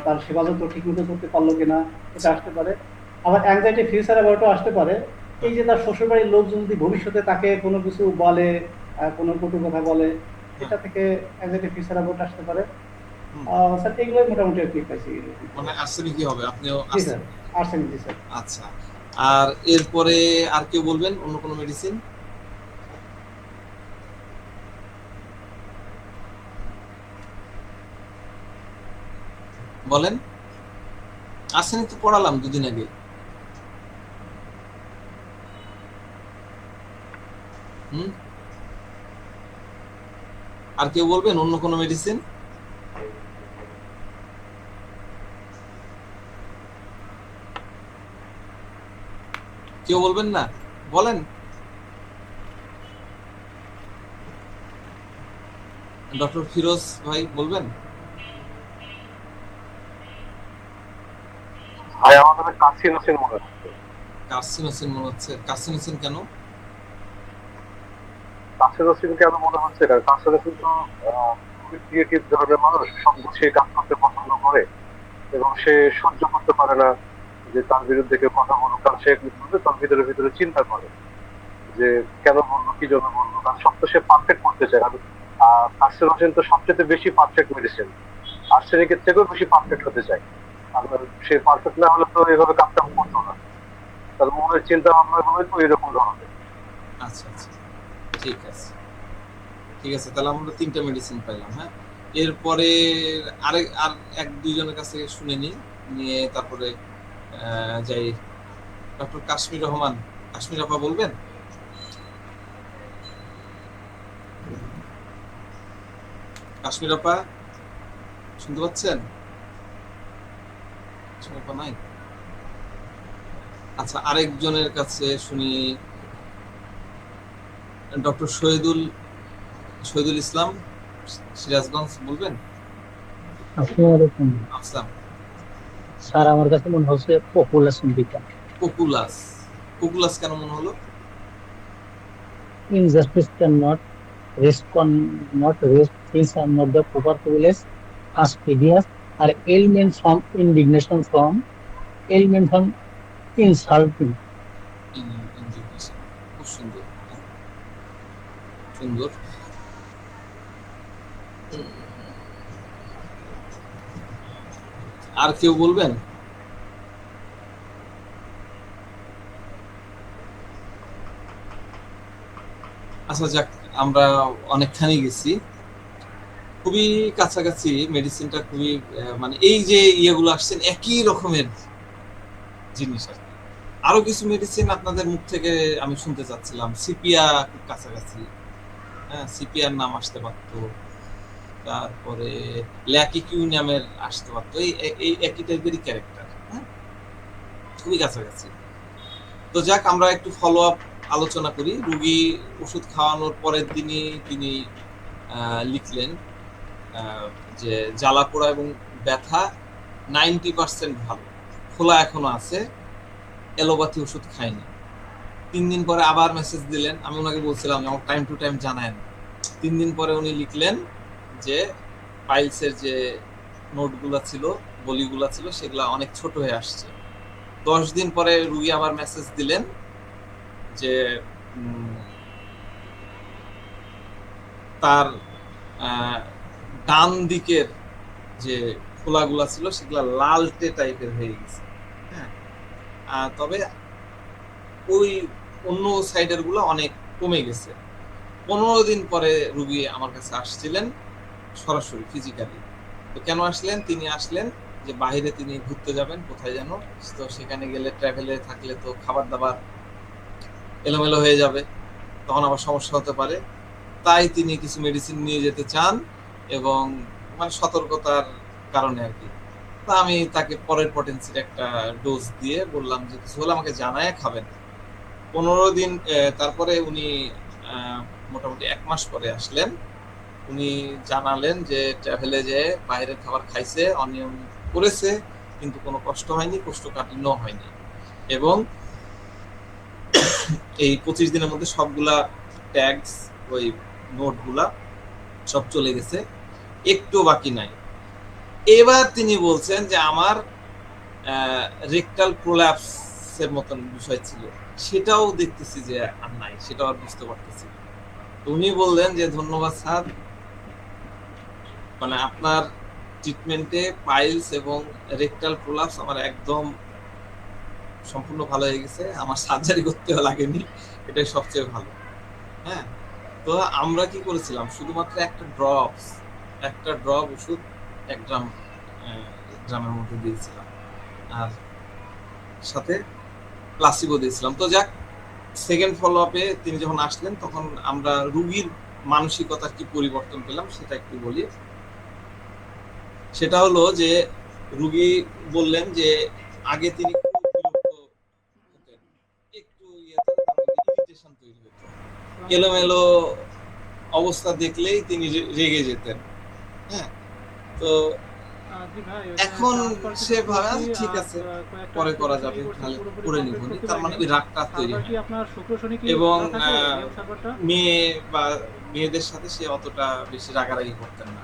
তার সেবা যত্ন ঠিক মতো করতে পারলো কিনা, এটা আসতে পারে। আবার অ্যাংজাইটি ফিউচার অ্যাবাউটও আসতে পারে, এই যে তার শ্বশুরবাড়ির লোকজন যদি ভবিষ্যতে তাকে কোনো কিছু বলে, কোনো কটু কথা বলে, এটা থেকে অ্যাংজাইটি ফিউচার অ্যাবাউট আসতে পারে। স্যার, এগুলোই মোটামুটি আর কি পাইছি। মানে আর্সেনিক কি হবে, আপনিও জি স্যার, আর্সেনিক, জি স্যার। আচ্ছা, আর এরপরে আর কেউ বলবেন অন্য কোনো মেডিসিন? বলেন। আর্সেনিক তো পড়ালাম দুদিন আগে। আর কেউ বলবেন অন্য কোনো মেডিসিন? কেউ বলবেন না? বলেন। ডক্টর ফিরোজ ভাই বলবেন? ভাই, আমাদের কার্সিনোসিন মনে হচ্ছে। কার্সিনোসিন মনে হচ্ছে? কার্সিনোসিন কেন? কার্সিনোসিন কেন মনে হচ্ছে? কারণ কার্সিনোসিন তো খুবই ক্রিয়েটিভ ধরনের মানুষ, সব সে কাজ করতে পছন্দ করে এবং সে সহ্য করতে পারে না যে তার বিরুদ্ধে কেউ কথা বলুক, কারণ সে তার ভিতরে ভিতরে চিন্তা করে যে কেন বলবো, কি জন্য বলবো, কারণ সব তো সে পারফেক্ট করতে চায়। আর কার্সিনোসিন তো সবচেয়ে বেশি পারফেক্ট মেডিসিন, আর্সেনিকের থেকেও বেশি পারফেক্ট হতে চায়। আর সে পারফেক্ট না হলে তো এইভাবে কাজটা করতো না, তার মনের চিন্তা ভাবনা গুলো তো এরকম ধরনের। আচ্ছা আচ্ছা, ঠিক আছে ঠিক আছে, তাহলে আমরা 3টা মেডিসিন পাইলাম। হ্যাঁ, এরপরে আর এক দুইজনের কাছে শুনে নিয়ে তারপরে যাই। ডক্টর কাশ্মীর রহমান, কাশ্মীর আপা বলবেন? কাশ্মীর আপা শুনতে পাচ্ছেন? নাই। আচ্ছা, আরেকজনের কাছে শুনি। ডক্টর শহীদুল ইসলাম, সিরাজগঞ্জ, বলবেন? আসসালামু আলাইকুম আসসালাম। স্যার, আমার কাছে মনে হচ্ছে পপুলেশন বিজ্ঞান। পপুলাস কেন মনে হলো? Injustice can not rest things are not the proper privilege fastidious আর element from indignation from element from insulting. খুব সুন্দর সুন্দর। আর কেউ বলবেন? আচ্ছা যাক, আমরা অনেকখানি গেছি, খুবই কাছাকাছি মেডিসিনটা, খুবই মানে এই যে ইয়েগুলো আসছেন একই রকমের জিনিস আর কি। আরো কিছু মেডিসিন আপনাদের মুখ থেকে আমি শুনতে চাচ্ছিলাম। সিপিয়া খুব কাছাকাছি, হ্যাঁ, সিপিয়ার নাম আসতে পারতো, তারপরে ল্যাকিকিউনিয়ামের আসতে পারতো, এই একই টাইপেরই ক্যারেক্টার, হ্যাঁ, খুবই কাছাকাছি। তো যাক, আমরা একটু ফলো আপ আলোচনা করি। রুগী ওষুধ খাওয়ানোর পরের দিনই তিনি লিখলেন যে জ্বালা পোড়া এবং ব্যথা 90% ভালো, খোলা এখনো আছে, এলোপ্যাথি ওষুধ খায়নি। 3 দিন পরে আবার মেসেজ দিলেন। আমি ওনাকে বলছিলাম আমার টাইম টু টাইম জানান। 3 দিন পরে উনি লিখলেন যে পাইলসের যে নোটগুলা ছিল, বলিগুলা ছিল, সেগুলা অনেক ছোট হয়ে আসছে। 10 দিন পরে রুগী আবার মেসেজ দিলেন যে তার ডান দিকের যে খোলাগুলা ছিল সেগুলা লালটে টাইপের হয়ে গেছে। হ্যাঁ, তবে ওই অন্য সাইডের গুলো অনেক কমে গেছে। 15 দিন পরে রুগী আমার কাছে আসছিলেন সরাসরি ফিজিক্যালি। তো কেন আসলেন? তিনি আসলেন যে বাইরে তিনি ঘুরতে যাবেন কোথায় যেন, তো সেখানে গেলে ট্রাভেলে থাকলে তো খাবার দাবার এলোমেলো হয়ে যাবে, তখন আবার সমস্যা হতে পারে। তাই তিনি কিছু মেডিসিন নিয়ে যেতে চান এবং মানে সতর্কতার কারণে আর কি। তা আমি তাকে পরের পটেন্সির একটা ডোজ দিয়ে বললাম যে কিছু হলে আমাকে জানায় খাবেন। 15 দিন তারপরে উনি মোটামুটি 1 মাস পরে আসলেন। উনি জানালেন যে ট্রাভেলে যে বাইরের খাবার খাইছে, অনিয়ম করেছে, কিন্তু কোনো কষ্ট হয়নি, কোষ্ঠকাঠিন্য হয়নি এবং এই 25 দিনের মধ্যে সবগুলা ট্যাগস, ওই নোটগুলা সব চলে গেছে, একটু বাকি নাই। এবার তিনি বলছেন যে আমার রেকটাল প্রোল্যাপসের মতন বিষয় ছিল, সেটাও দেখতেছি যে আর নাই, সেটাও আর বুঝতে পারতেছি। উনি বললেন যে ধন্যবাদ স্যার, মানে আপনার ট্রিটমেন্টে পাইলস এবং রেকটাল প্রোল্যাপস আমার একদম সম্পূর্ণ ভালো হয়ে গেছে, আমার সার্জারি করতেও লাগেনি, এটাই সবচেয়ে ভালো। হ্যাঁ, তো আমরা কি করেছিলাম, শুধুমাত্র একটা ড্রপ ওষুধ 1 গ্রামের মধ্যে দিয়েছিলাম, আর সাথে প্লাসিবো দিয়েছিলাম। তো যাক, সেকেন্ড ফলো আপে তিনি যখন আসলেন তখন আমরা রুগীর মানসিকতার কি পরিবর্তন পেলাম সেটা একটু বলি। সেটা হলো যে রুগী বললেন যে আগে তিনি খুব বিরক্ত হতেন, একটু ইরিটেশন তৈরি হতো, এলোমেলো অবস্থা দেখলেই তিনি রেগে যেতেন। হ্যাঁ, তো এখন সে ভাবে ঠিক আছে পরে করা যাবে, তাহলে করে নিব, তার মানে ওই রাগটা তৈরি হয়। এবং মেয়েদের সাথে সে অতটা বেশি রাগারাগি করতেন না।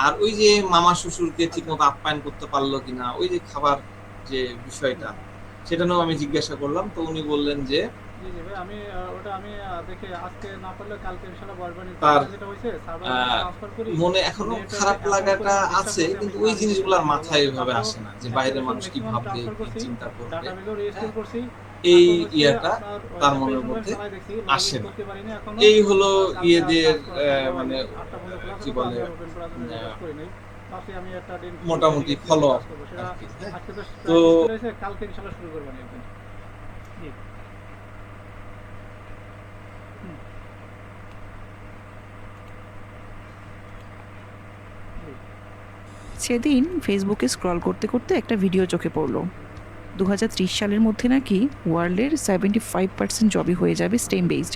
আর ওই যে মামা শ্বশুরকে ঠিক মতো আপ্যায়ন করতে পারলো কিনা, ওই যে খাবার যে বিষয়টা, সেটা নিয়েও আমি জিজ্ঞাসা করলাম। তো উনি বললেন যে তার মনে এখনো খারাপ লাগাটা আছে, কিন্তু ওই জিনিসগুলোর মাথায় এভাবে আসে না যে বাইরের মানুষ কি ভাববে, কি চিন্তা করবে, এই ইয়াটা তার মনের মধ্যে আসে না। এই হলো ইয়েদের মানে কি বলে মোটামুটি ফলো আপ। তো কালকে ইনশাআল্লাহ শুরু করবেন একদম। সেদিন ফেসবুকে স্ক্রল করতে করতে একটা ভিডিও চোখে পড়লো। 2030 সালের মধ্যে নাকি ওয়ার্ল্ডের 75% জবই হয়ে যাবে স্টেম বেসড।